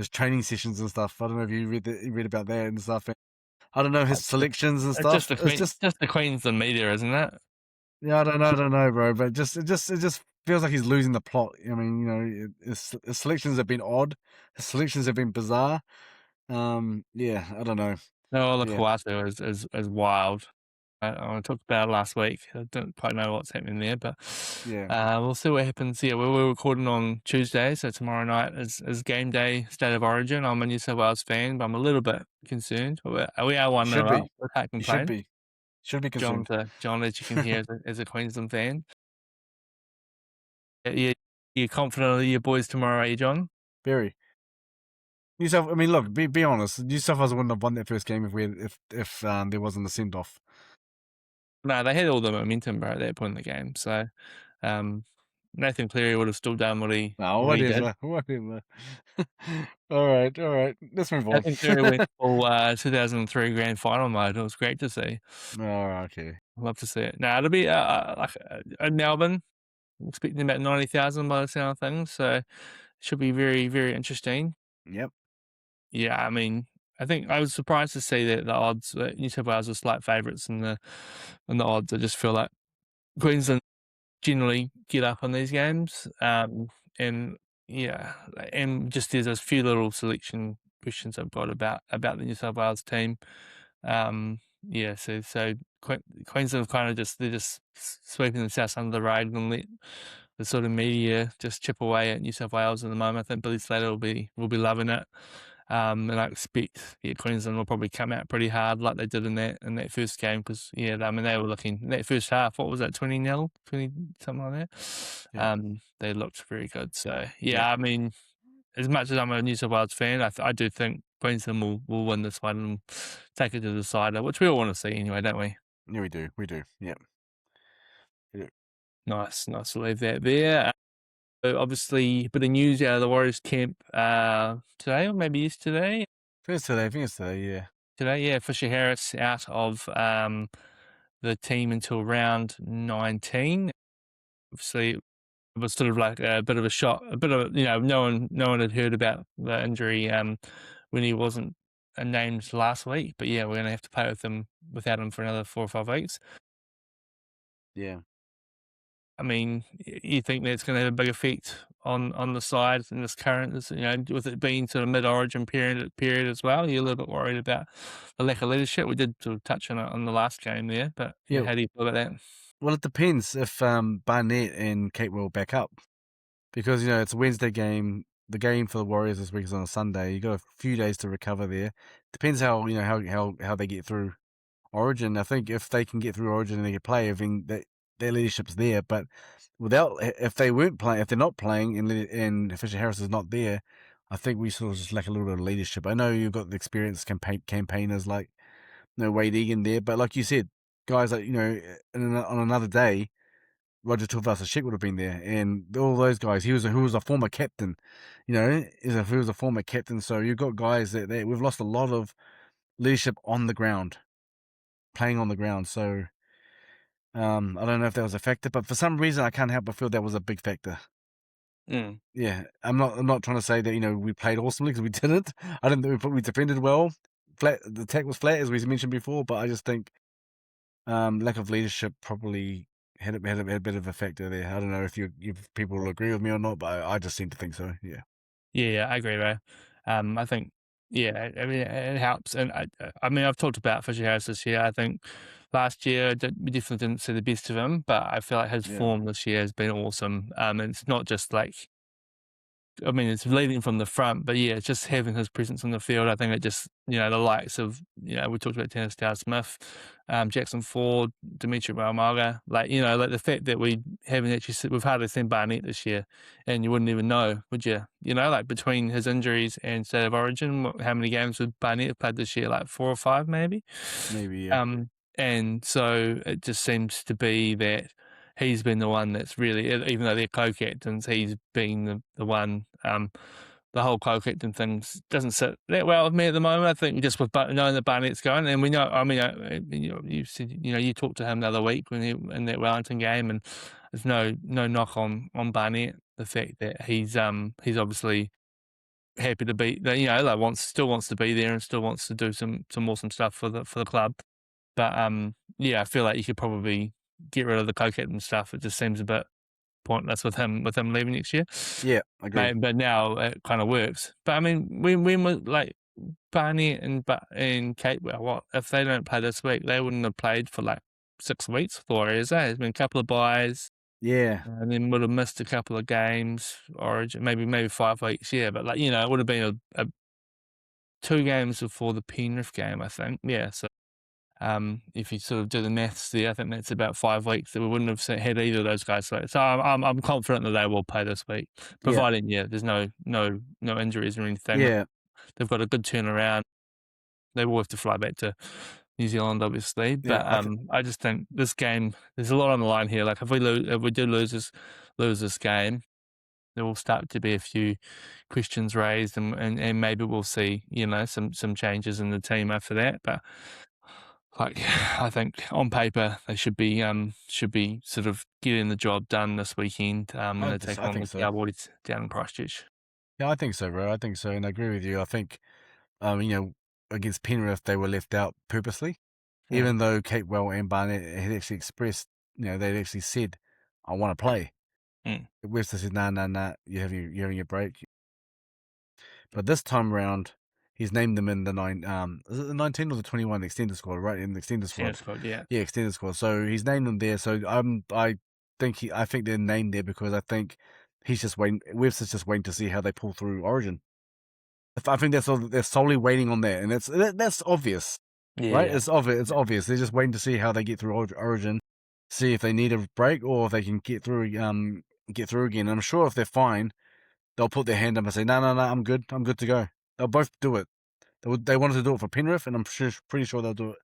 training sessions and stuff. I don't know if you read about that and stuff. I don't know, his It's just selections and it's just stuff. the It's Queen just just the Queensland media, isn't it? yeah, I don't know, bro, but it just feels like he's losing the plot. I mean, his selections have been odd. His selections have been bizarre. Yeah, I don't know. No, the Yeah, Kawatu is wild. I talked about it last week. I don't quite know what's happening there, but yeah. we'll see what happens. Yeah, we're recording on Tuesday, so tomorrow night is game day, State of Origin. I'm a New South Wales fan, but I'm a little bit concerned. We are You 1 should 0 up. be. We can't You should complain. be. Should be John, concerned. John, as you can hear, is a Queensland fan. You confident of your boys tomorrow, are you, John? Very. I mean, look, be honest. New South Wales wouldn't have won that first game if there wasn't a send off. No, they had all the momentum, bro, at that point in the game. So um, Nathan Cleary would have still done No, what he did. whatever. All right. Let's move on. Nathan Cleary went full 2003 grand final mode. It was great to see. All right, okay. Love to see it. Now it'll be like in Melbourne, expecting about 90,000 by the sound of things. So it should be very, very interesting. Yep. Yeah, I mean, I think I was surprised to see that the odds New South Wales are slight favourites in the odds. I just feel like Queensland generally get up on these games. And yeah, and just there's a few little selection questions I've got about the New South Wales team. Yeah, so Queensland kind of they're just sweeping themselves under the rug and let the sort of media just chip away at New South Wales at the moment. I think Billy Slater will be loving it. And I expect Queensland will probably come out pretty hard like they did in that first game because I mean they were looking in that first half. What was that, 20-0, 20 something like that? Yep. They looked very good. So Yep. I mean, as much as I'm a New South Wales fan, I do think Queensland will win this one and take it to the decider, which we all want to see anyway, don't we? Yeah, we do. We do. Yep. We do. Nice to leave that there. Obviously, a bit of news out of the Warriors camp today or maybe yesterday. I think it's today. Yeah. Today, yeah, Fisher Harris out of the team until round 19. Obviously, it was sort of like a bit of a shock, a bit of no one had heard about the injury when he wasn't named last week. But yeah, we're gonna have to play without him for another 4 or 5 weeks. Yeah. I mean, you think that's going to have a big effect on the side in this current, with it being sort of mid-origin period as well. You're a little bit worried about the lack of leadership. We did sort of touch on it on the last game there, but yeah, Yeah. how do you feel about that? Well, it depends if Barnett and Kate will back up because it's a Wednesday game. The game for the Warriors this week is on a Sunday. You got a few days to recover there. Depends how they get through Origin. I think if they can get through Origin and they can play, I think that their leadership's there. But if they weren't playing, if they're not playing, and Fisher Harris is not there, I think we sort of just lack a little bit of leadership. I know you've got the experienced campaigners like Wade Egan there, but like you said, guys like on another day, Roger Tuivasa-Sheck would have been there, and all those guys. Who was a former captain, he was a former captain. So you've got guys that we've lost a lot of leadership on the ground, playing on the ground. So I don't know if that was a factor, but for some reason I can't help but feel that was a big factor. Mm. Yeah, I'm not trying to say that we played awesomely because we didn't. I didn't think we defended well. Flat, the attack was flat as we mentioned before, but I just think lack of leadership probably had a bit of a factor there. I don't know if people will agree with me or not, but I just seem to think so. Yeah, Yeah, I agree, bro. I think, I mean, it helps. And I mean, I've talked about Fisher Harris this year. I think last year we definitely didn't see the best of him, but I feel like his yeah, form this year has been awesome. And it's not just like, I mean, it's leading from the front, but yeah, it's just having his presence on the field. I think it just, the likes of, we talked about Tennis Star Smith, Jackson Ford, Dimitri Ramalga, like the fact that we haven't actually, we've hardly seen Barnett this year, and you wouldn't even know, would you? Like between his injuries and State of Origin, how many games would Barnett played this year? Like 4 or 5, maybe. maybe yeah, And so it just seems to be that he's been the one that's really, even though they're co-captains, he's been the one the whole co-captain thing doesn't sit that well with me at the moment. I think just with knowing that Barnett's going, and we know. I mean, you said you talked to him the other week when he in that Wellington game, and there's no knock on Barnett. The fact that he's obviously happy to be, like still wants to be there and still wants to do some awesome stuff for the club. But yeah, I feel like you could probably get rid of the co-captain stuff. It just seems a bit pointless with him leaving next year. Yeah, agreed. But now it kind of works. But I mean, when was like Barney and Kate, well, what if they don't play this week? They wouldn't have played for like 6 weeks with the Warriors. There's been a couple of buys, Yeah, and then would have missed a couple of games, Origin, maybe 5 weeks. Yeah, but like it would have been a 2 games before the Penrith game, I think. Yeah, so if you sort of do the maths there, I think that's about 5 weeks that we wouldn't have had either of those guys. So I'm confident that they will play this week, yeah, providing there's no injuries or anything. yeah, They've got a good turnaround. They will have to fly back to New Zealand, obviously, yeah. but I just think this game, there's a lot on the line here. Like if we do lose this game, there will start to be a few questions raised, and maybe we'll see some changes in the team after that. But like I think on paper they should be sort of getting the job done this weekend when they take I on think the so. Cowboys down in Christchurch. Yeah, I think so, bro. I think so, and I agree with you. I think, you know, against Penrith they were left out purposely, Mm, even though Capewell and Barnett had actually expressed, they'd actually said, "I want to play." mm, Webster said, "Nah, nah, nah. You're having a break." But this time round, he's named them in the is it the 19 or the 21 extended squad, right? In the extended Senior squad. squad, yeah. Yeah, extended squad. So he's named them there. So I think they're named there because I think he's just waiting. Webster's just waiting to see how they pull through Origin. I think that's all. They're solely waiting on that, and that's obvious, Yeah, right? yeah. It's obvious. It's Yeah. obvious. They're just waiting to see how they get through Origin, see if they need a break or if they can get through again. I'm sure if they're fine, they'll put their hand up and say, "No, no, no, I'm good. I'm good to go." They'll both do it. They wanted to do it for Penrith, and I'm pretty sure they'll do it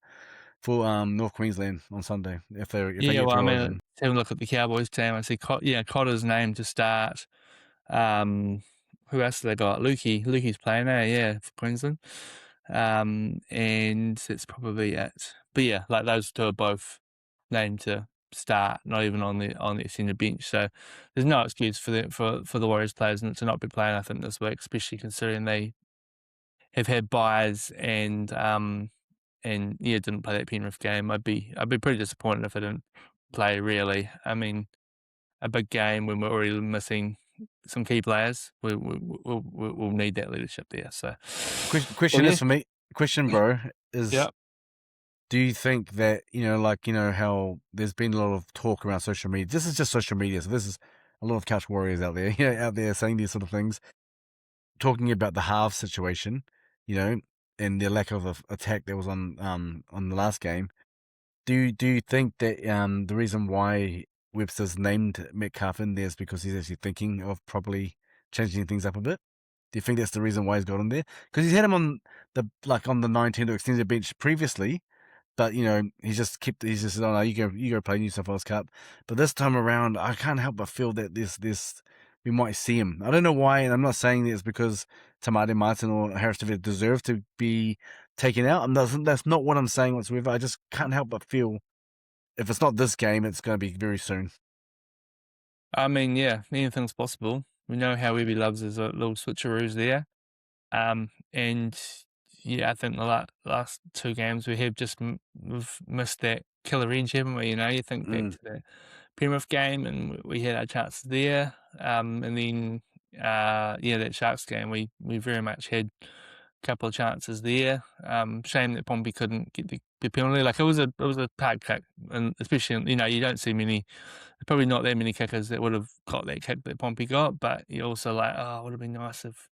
for North Queensland on Sunday if they Yeah, get well, I through mean, Origin. have a look at the Cowboys team. I see, Cotter's named to start. Um, who else have they got? Lukey's playing there, yeah, for Queensland. And that's probably it. But yeah, like those two are both named to start, not even on the extended bench. So there's no excuse for the Warriors players to not be playing, I think, this week, especially considering they have had buys and yeah, didn't play that Penrith game. I'd be pretty disappointed if I didn't play. Really, I mean, a big game when we're already missing some key players, we'll need that leadership there. So, well, Question yeah, is for me. Question, bro, is yeah, do you think that how there's been a lot of talk around social media? This is just social media, so this is a lot of couch warriors out there, out there saying these sort of things, talking about the half situation, you know, and the lack of attack that was on the last game. Do you think that the reason why Webster's named Metcalf in there is because he's actually thinking of probably changing things up a bit? Do you think that's the reason why he's got him there? Because he's had him on the 19 or extended bench previously, but he's just said, "Oh no, you go play New South Wales Cup." But this time around, I can't help but feel that this we might see him. I don't know why, and I'm not saying that it's because Tamati Martin or Harris David deserve to be taken out. That's not what I'm saying whatsoever. I just can't help but feel if it's not this game, it's going to be very soon. I mean, yeah, anything's possible. We know how Webby loves his little switcheroos there. And yeah, I think the last 2 games we have we've missed that killer edge, haven't we? You think back Mm, to the Penrith game, and we had our chances there. And then yeah, that Sharks game, we very much had a couple of chances there. Shame that Pompey couldn't get the penalty. Like it was a hard kick, and especially you don't see many. Probably not that many kickers that would have got that kick that Pompey got, but you're also like, oh, it would have been nice if,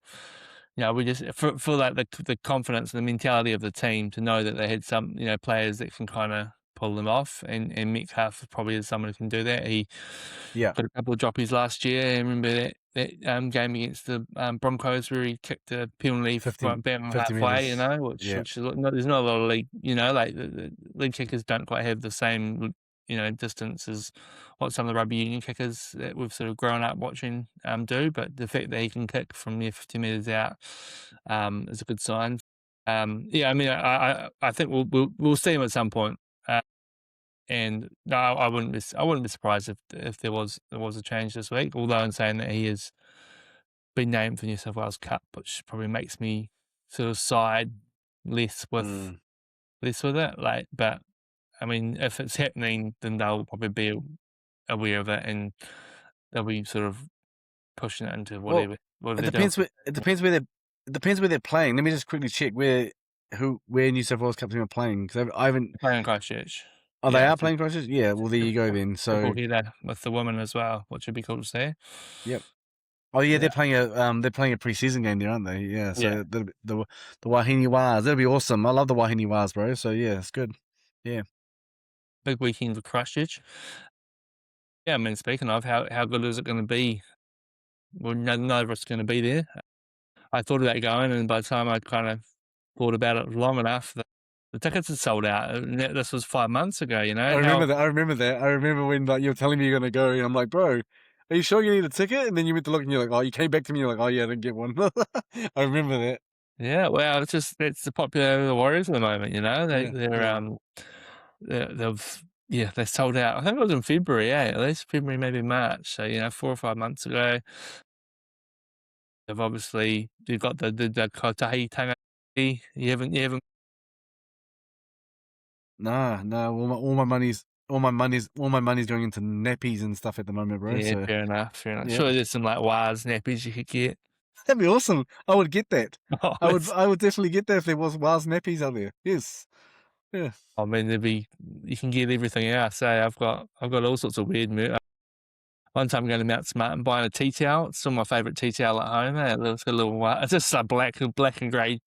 we just for like the confidence and the mentality of the team to know that they had some, players that can kind of pull them off, and Metcalf probably is someone who can do that. He yeah, got a couple of droppies last year. I remember that game against the Broncos where he kicked a penalty 50, from about 50 halfway, meters. which Yeah, there's not a lot of league, like the league kickers don't quite have the same distance as what some of the rugby union kickers that we've sort of grown up watching do. But the fact that he can kick from 50 metres out is a good sign. Yeah, I mean, I think we'll see him at some point. And no, I wouldn't be surprised if there was a change this week. Although in saying that he has been named for New South Wales Cup, which probably makes me sort of side less with Mm. less with it. Like, but I mean, if it's happening, then they'll probably be aware of it and they'll be sort of pushing it into Well, whatever it they're doing. depends. It depends where they're playing. Let me just quickly check where New South Wales Cup team are playing because I haven't. Playing in Christchurch. Oh, they Yeah, are it's a playing Christchurch. Yeah. Well, there you go then. triple So, header with the women as well, which would be cool to see. yep. Oh yeah, Yeah, they're playing a preseason game there, aren't they? Yeah. yeah. So the Wahine Wars, that'll be awesome. I love the Wahine Wars, bro. So yeah, it's good. Yeah. Big weekend for Christchurch. Yeah, I mean, speaking of, how good is it going to be? Well, none of us going to be there. I thought about going, and by the time I kind of thought about it long enough, the tickets had sold out. And this was 5 months ago. I How remember that. I remember that. I remember when like you were telling me you're gonna go, and I'm like, bro, are you sure you need a ticket? And then you went to look, and you're like, oh, you came back to me, you're like, oh yeah, I didn't get one. I remember that. Yeah, well, that's the popularity of the Warriors at the moment. They Yeah, they're yeah. they've yeah they sold out. I think it was in February, at least February, maybe March. So 4 or 5 months ago. You've got the Kotahi Tanga. You haven't. Nah, nah. All my money's going into nappies and stuff at the moment, bro. Yeah, So fair enough, fair enough. yeah, Surely there's some like Waz nappies you could get. that'd be awesome. I would get that. Oh, I would. I would definitely get that if there was Wars nappies out there. Yes. Yeah. I mean, you can get everything else. I've got all sorts of weird merch. One time going to Mount Smart and buying a tea towel. It's still my favourite tea towel at home. It's got a little it's just a black and grey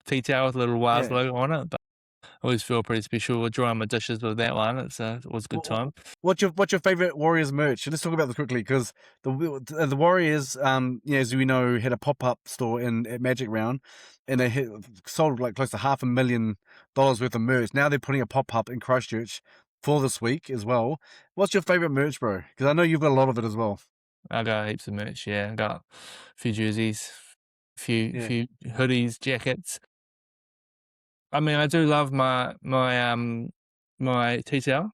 tea towel with a little Waz Yeah. logo on it. But I always feel pretty special drying my dishes with that one. It was a good time. What's your favorite Warriors merch? Let's talk about this quickly because the Warriors, as we know, had a pop-up store at Magic Round, and they sold like close to $500,000 worth of merch. Now they're putting a pop-up in Christchurch for this week as well. What's your favorite merch, bro? Because I know you've got a lot of it as well. I got heaps of merch. Yeah, I got a few jerseys, Yeah. few hoodies, jackets. I mean, I do love my tea towel.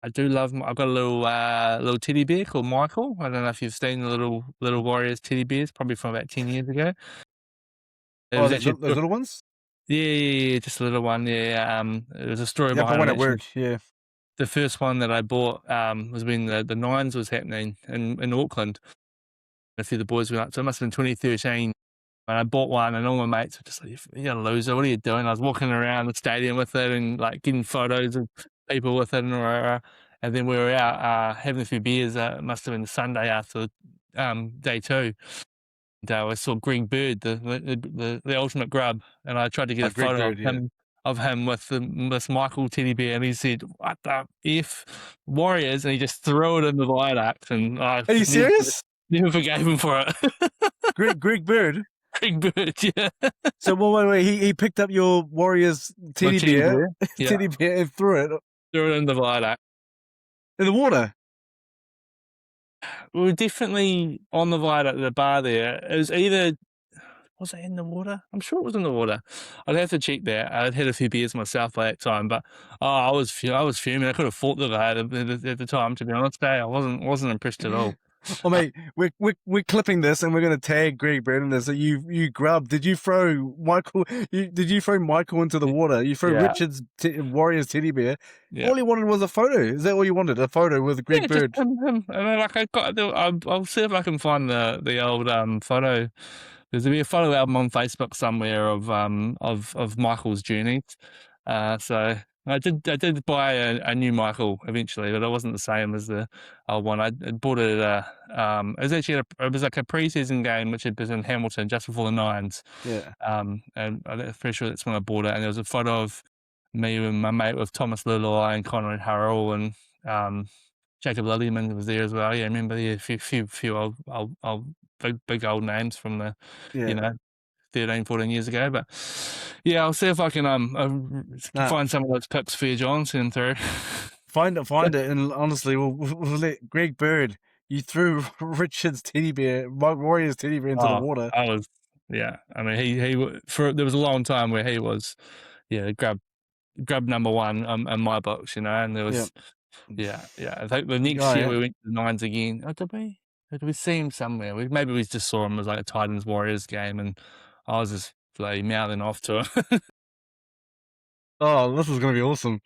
I do love. I've got a little teddy bear called Michael. I don't know if you've seen the little Warriors teddy bears, probably from about 10 years ago. It Oh, was those, actually those little ones? yeah, just a little one. Yeah, it was a story Yeah, but behind one it at actually. work. Yeah. The first one that I bought was when the Nines was happening in Auckland. A few of the boys went up, so it must have been 2013. And I bought one, and all my mates were just like, "You're a loser. What are you doing?" I was walking around the stadium with it and like getting photos of people with it, and then we were out having a few beers. It must have been the Sunday after day two. And I saw Greg Bird, the ultimate grub, and I tried to get A a great photo bird. Yeah. of him with this Michael teddy bear, and he said, "What the f Warriors?" And he just threw it in the viaduct, and I Are you serious? never forgave him for it. Greg Bird. Greg Bird, yeah. So wait. He picked up your Warriors My teddy teddy bear, bear. Yeah. teddy bear, and threw it Threw it in the viaduct. in the water. We were definitely on the viaduct at the bar there. It was either was it in the water? I'm sure it was in the water. I'd have to check that. I'd had a few beers myself by that time, but I was fuming. I could have fought the guy at the time. To be honest, I wasn't impressed at all. Oh mate, we're clipping this and we're gonna tag Greg Bird in this. So you grubbed. Did you throw Michael? Did you throw Michael into the water? You threw Yeah, Richard's Warriors teddy bear. yeah. All he wanted was a photo. Is that all you wanted? A photo with Greg Yeah, just Bird? him. And then, like I'll see if I can find the old photo. There'll be a photo album on Facebook somewhere of Michael's journeys. So I did buy a new Michael eventually, but it wasn't the same as the old one. I bought it at it was actually it was like a pre-season game which had been in Hamilton just before the Nines. Yeah, And I'm pretty sure that's when I bought it. And there was a photo of me and my mate with Thomas Lilloy and Conrad Harrell and Jacob Lillyman was there as well. Yeah, I remember a few old big old names from the, you yeah. know, 13, 14 years ago. But yeah, I'll see if I can Nah, find some of those pics for you, John, send them through. find it, and honestly, we'll let Greg Bird. You threw Richard's teddy bear, Mike Warrior's teddy bear into the Oh, water. I was, yeah. I mean, there was a long time where he was, yeah, grab number one in my books, you know, and there Yeah, was, yeah. I think the next guy. year Eh? we went to the Nines again. Oh, did we? Or did we see him somewhere? Maybe we just saw him as like a Titans Warriors game, and I was just bloody mouthing off to him. Oh, this is gonna be awesome.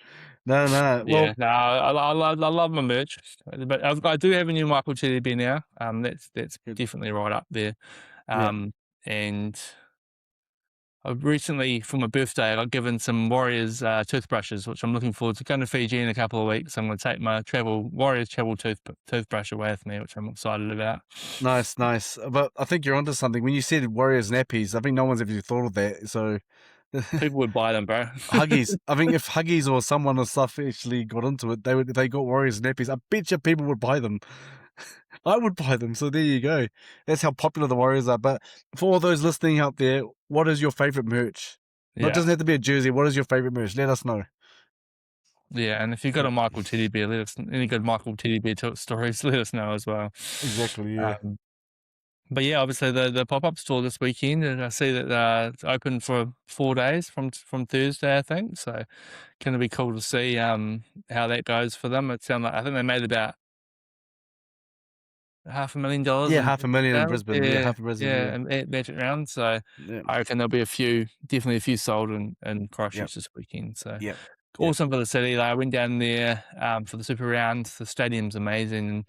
No, no. Well, Yeah, no, I love my merch, but I do have a new Michael Teddy bear now. That's good. definitely right up there. Yeah, And I recently, for my birthday, I got given some Warriors toothbrushes, which I'm looking forward to. Going to Fiji in a couple of weeks. I'm going to take my Warriors travel toothbrush away with me, which I'm excited about. nice, nice. But I think you're onto something. When you said Warriors nappies, I think no one's ever thought of that. So People would buy them, bro. Huggies. I think if Huggies or someone or stuff actually got into it, they got Warriors nappies. I bet you people would buy them. I would buy them. So there you go. That's how popular the Warriors are. But for all those listening out there, what is your favorite merch? No, it Yeah, doesn't have to be a jersey. What is your favorite merch? Let us know. yeah. And if you've got a Michael Teddy bear, any good Michael Teddy bear stories, let us know as well. Exactly. Yeah. Um, but yeah, obviously the pop up store this weekend, and I see that it's open for 4 days from Thursday, I think. So, going to be cool to see how that goes for them. I think they made about $500,000 Yeah, in half a million in sales. Brisbane. Yeah, Yeah, half a Brisbane. yeah, Yeah. and at Magic Round. So Yeah. I reckon there'll be definitely a few sold in Yep. Christchurch this weekend. So Yep. Yep. awesome for the city. I went down there for the Super Round. The stadium's amazing. And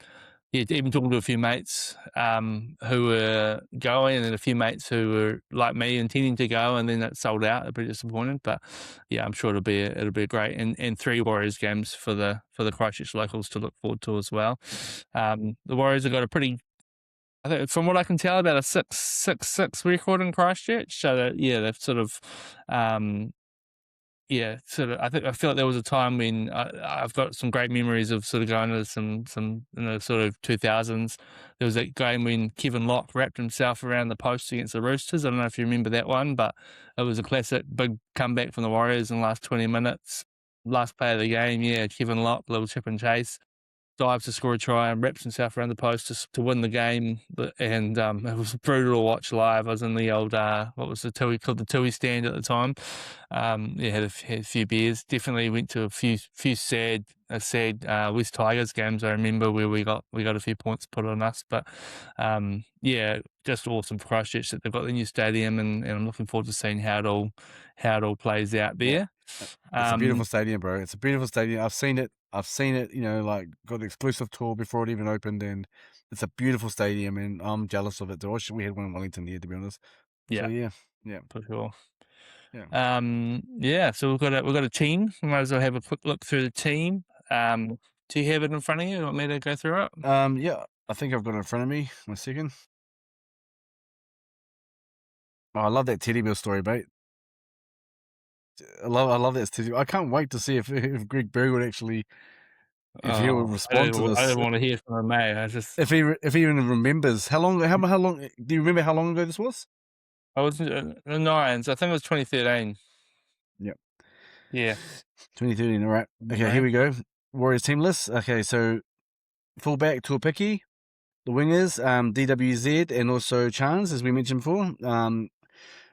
yeah, even talking to a few mates who were going, and then a few mates who were like me intending to go, and then it sold out. They're pretty disappointed, but yeah, I'm sure it'll be a great and 3 Warriors games for the Christchurch locals to look forward to as well. The Warriors have got a pretty, I think, from what I can tell, about a 6-6 record in Christchurch. So that, yeah, they've sort of, yeah, sort of. I feel like there was a time when I've got some great memories of sort of going to some in the sort of 2000s. There was that game when Kevin Locke wrapped himself around the post against the Roosters. I don't know if you remember that one, but it was a classic big comeback from the Warriors in the last 20 minutes. Last play of the game, yeah, Kevin Locke, little chip and chase, dives to score a try and wraps himself around the post to win the game. And it was brutal to watch live. I was in the old, what was the Tui, called the Tui stand at the time. Yeah, had a few beers. Definitely went to a few sad West Tigers games. I remember where we got a few points put on us. But yeah, just awesome for Christchurch that they've got the new stadium, and I'm looking forward to seeing how it all plays out Yeah. there. It's a beautiful stadium, bro. It's a beautiful stadium. I've seen it. You know, like got an exclusive tour before it even opened, and it's a beautiful stadium, and I'm jealous of it. I wish we had one in Wellington here, to be honest. So Yeah, yeah, yeah, for sure. yeah. Yeah, so we've got a team. We might as well have a quick look through the team. Do you have it in front of you? You want me to go through it? Yeah. I think I've got it in front of me. One second. Oh, I love that teddy bear story, mate. I love that teddy. I can't wait to see if Greg Berg would actually, if he would Oh, respond to I this. didn't want to hear from him, mate. If he even remembers how long. How long? Do you remember how long ago this was? I was in the Nines. I think it was 2013. Yep. Yeah. 2013. All right. Okay, here Right. we go. Warriors team list. Okay, so fullback Tuapiki, the wingers DWZ and also Chance, as we mentioned before.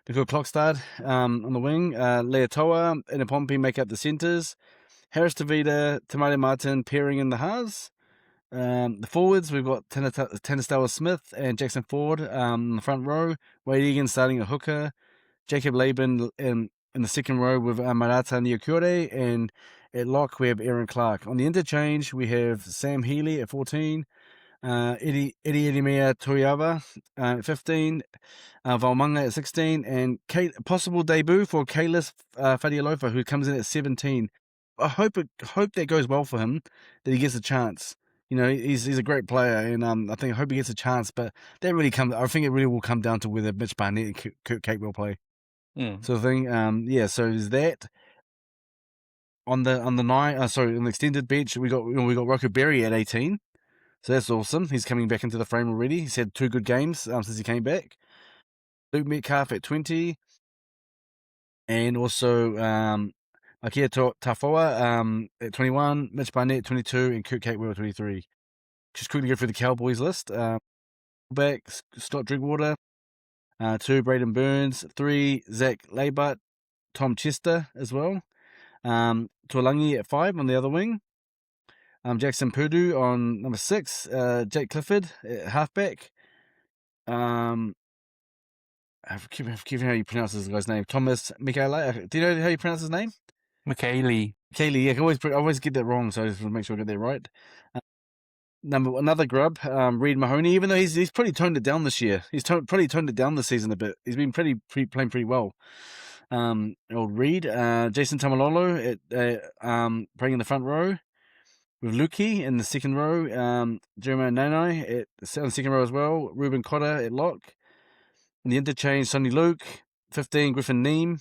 Because Clockstad on the wing, Leatoa and Apompi make up the centres. Harris Tavita, Tamale Martin pairing in the halves. The forwards, we've got Tanastawa Smith and Jackson Ford in the front row. Wade Egan starting at hooker. Jacob Laban in the second row with Marata Niokure. And at lock, we have Aaron Clark. On the interchange, we have Sam Healy at 14. Eddie Edimea Toyava at 15. Valmanga at 16. And possible debut for Kalis Fadialofa, who comes in at 17. I hope that goes well for him, that he gets a chance. You know, he's a great player, and I hope he gets a chance. But I think it really will come down to whether Mitch Barnett and Kurt Cape will play, Mm. sort of thing. Yeah. So is that on the on the extended bench? We got Rocco Berry at 18, so that's awesome. He's coming back into the frame already. He's had 2 good games since he came back. Luke Metcalf at 20, and also Ikea Tafoa at 21, Mitch Barnett 22, and Kurt Capewell 23. Just quickly go through the Cowboys list. Back Scott Drinkwater, 2 Braden Burns, 3 Zach Laybut, Tom Chester as well. Tuolangi at 5 on the other wing. Jackson Purdue on number 6. Jake Clifford at halfback. I keep how you pronounce this guy's name. Thomas Michaela. Do you know how you pronounce his name? McKaylee. Kaylee. Yeah, I always get that wrong, so I just want to make sure I get that right. Another grub, Reed Mahoney. Even though he's pretty toned it down this year, he's pretty toned it down this season a bit. He's been playing pretty well. Old Reed, Jason Tamalolo at playing in the front row with Lukey in the second row. Jeremiah Nanai on the second row as well. Ruben Cotter at lock. In the interchange, Sonny Luke, 15 Griffin Neem,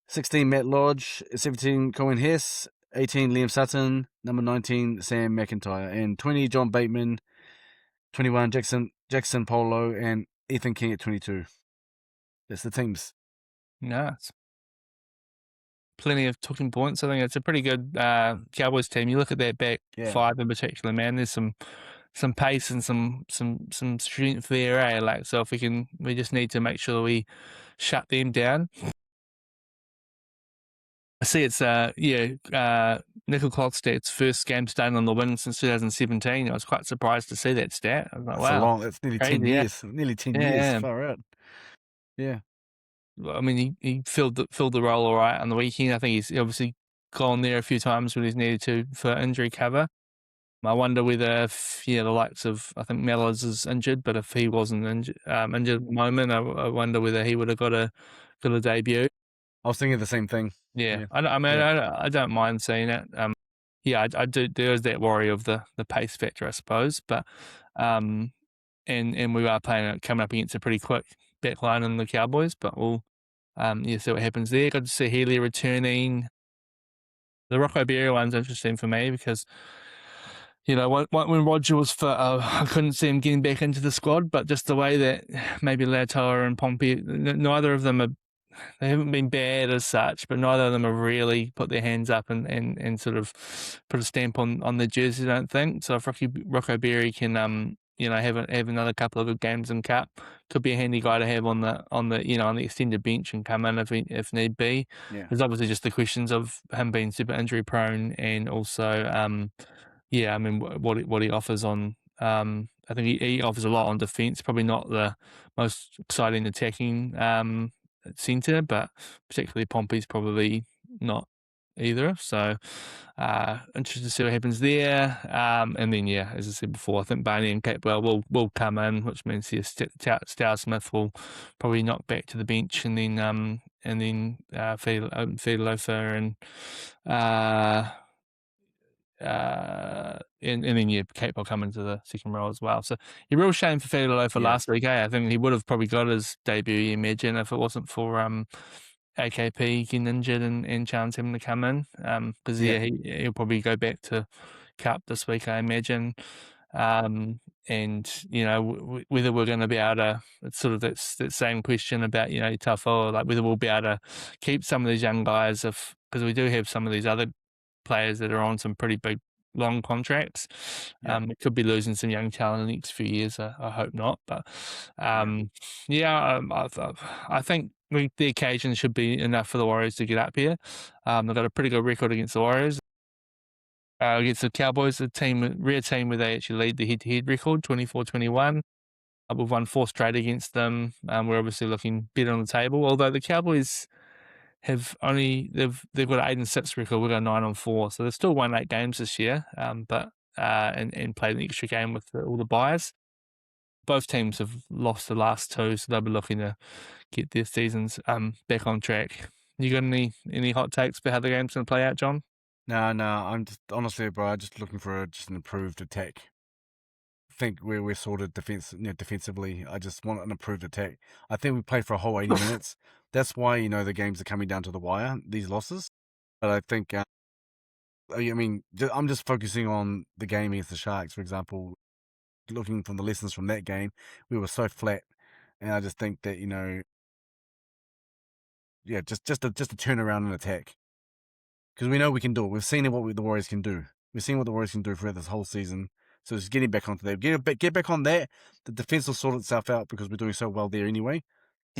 16 Matt Lodge, 17 Cohen Hess, 18 Liam Sutton, number 19 Sam McIntyre, and 20 John Bateman, 21 Jackson Polo, and Ethan King at 22. That's the teams. No, it's plenty of talking points. I think it's a pretty good Cowboys team. You look at their back five in particular, man. There's some pace and some strength there, eh? Like, so if we just need to make sure we shut them down. I see it's Nickel Klogstad's first game starting on the win since 2017. I was quite surprised to see that stat. I was like, wow, that's nearly crazy, 10 years. Nearly 10 years. Yeah. Far out. Yeah. I mean, he filled the role all right on the weekend. I think he's obviously gone there a few times when he's needed to for injury cover. I wonder whether if the likes of, I think Mellors is injured, but if he wasn't injured at the moment, I wonder whether he would have got a debut. I was thinking the same thing. Yeah. I don't mind seeing it. I do. There is that worry of the pace factor, I suppose, but and we are coming up against a pretty quick back line in the Cowboys, but we'll see what happens there. Good to see Healy returning. The Rocco Berry one's interesting for me because, when Roger was fit, I couldn't see him getting back into the squad, but just the way that maybe Lautoa and Pompey, neither of them they haven't been bad as such, but neither of them have really put their hands up and sort of put a stamp on their jersey, I don't think. So if Rocco Berry can have another couple of good games in Cup, could be a handy guy to have on the extended bench and come in if need be. Yeah. There's obviously just the questions of him being super injury prone and also what he offers on. I think he offers a lot on defence. Probably not the most exciting attacking centre, but particularly Pompey's probably not either. So interested to see what happens there. And then as I said before, I think Barney and Capewell will come in, which means Star Smith will probably knock back to the bench, and then Fidelofa and Kate will come into the second row as well. So a real shame for Fidelofa last week. I think he would have probably got his debut, you imagine, if it wasn't for AKP getting injured and chance him to come in. Because he'll probably go back to Cup this week, I imagine. And whether we're going to be able to, it's sort of that same question about Tafo, like whether we'll be able to keep some of these young guys because we do have some of these other players that are on some pretty big long contracts. It could be losing some young talent in the next few years. I hope not, but I think the occasion should be enough for the Warriors to get up here. They've got a pretty good record against the Warriors. Against the Cowboys, rare team where they actually lead the head-to-head record, 24-21. We've won 4 straight against them. We're obviously looking better on the table, although the Cowboys have they've got an 8-6 record. We've got 9-4, so they've still won 8 games this year. But played an extra game with all the buys. Both teams have lost the last 2, so they'll be looking to get their seasons back on track. You got any hot takes about how the game's going to play out, John? No, I'm just honestly, bro. I'm just looking for an improved attack. I think we're sorted defensively. I just want an improved attack. I think we played for a whole 80 minutes. That's why the games are coming down to the wire. These losses, but I think I'm just focusing on the game against the Sharks, for example. Looking from the lessons from that game, we were so flat and I just think that just a turnaround and attack, because we know we can do it. We've seen what the Warriors can do. We've seen what the Warriors can do throughout this whole season. So just getting back onto that, get back on that. The defense will sort itself out because we're doing so well there anyway.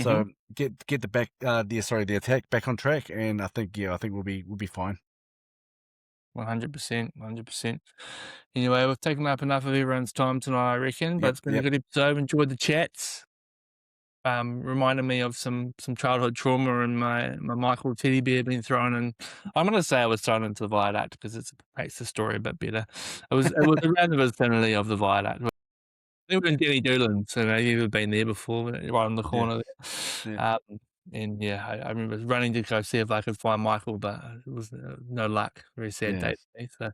So get the attack back on track, and I think we'll be fine. 100%, 100%. Anyway, we've taken up enough of everyone's time tonight, I reckon. But Yep, it's been a good episode. Enjoyed the chats. Reminded me of some childhood trauma and my Michael teddy bear being thrown in. I'm going to say I was thrown into the viaduct because it makes the story a bit better. It was around the vicinity of the viaduct. We were in Denny Doolan's, so you've been there before, right on the corner there. Yeah. And yeah, I remember running to go see if I could find Michael, but it was no luck. Very sad day for me. So,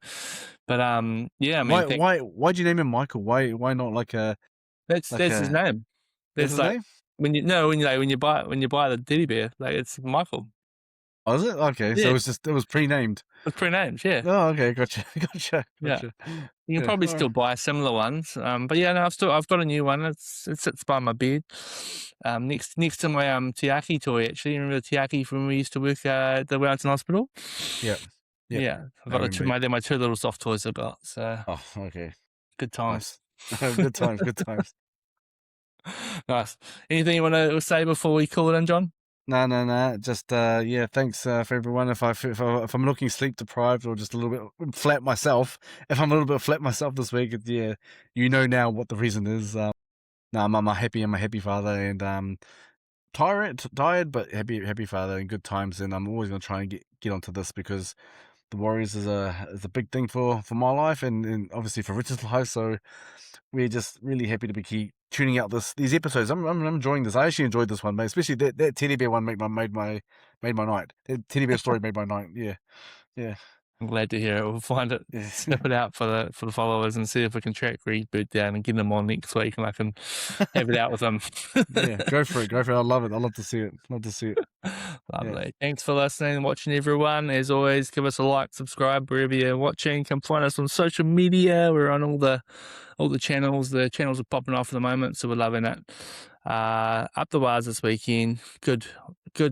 but yeah, I mean, why'd you name him Michael? Why not like a that's his name. That's his name? When you buy the teddy bear, like it's Michael. Oh, is it? Okay, so it was pre-named. It's pre-named, yeah. Oh, okay, gotcha. Yeah. You can probably still buy similar ones. But yeah, no, I've got a new one. It sits by my bed. Next to my Tiaki toy, actually. Remember the Tiaki from when we used to work at the Wellington Hospital? Yep. Yeah. I've got they're my two little soft toys I've got. So okay. Good times. Nice. Good times. Nice. Anything you want to say before we call it in, John? No. Just thanks for everyone. If I'm looking sleep deprived or just a little bit flat myself, if I'm a little bit flat myself this week, now what the reason is. I'm a happy father, and tired, but happy father and good times. And I'm always gonna try and get onto this because the Warriors is a big thing for my life and obviously for Richard's life. So we're just really happy to keep tuning out these episodes. I'm enjoying this. I actually enjoyed this one, mate. Especially that teddy bear one made my night. That teddy bear story made my night. Yeah. I'm glad to hear it. We'll find it, snip it out for the followers, and see if we can track Reboot down and get them on next week, and I can have it out with them. Yeah, go for it. I love it. I love to see it. Lovely. Yeah. Thanks for listening and watching, everyone. As always, give us a like, subscribe wherever you're watching. Come find us on social media. We're on all the channels. The channels are popping off at the moment, so we're loving it. Up the Wars this weekend. Good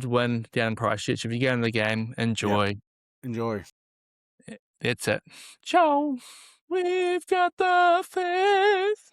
win down in Christchurch. If you go in the game, enjoy. Yep. Enjoy. That's it. Ciao. We've got the faith.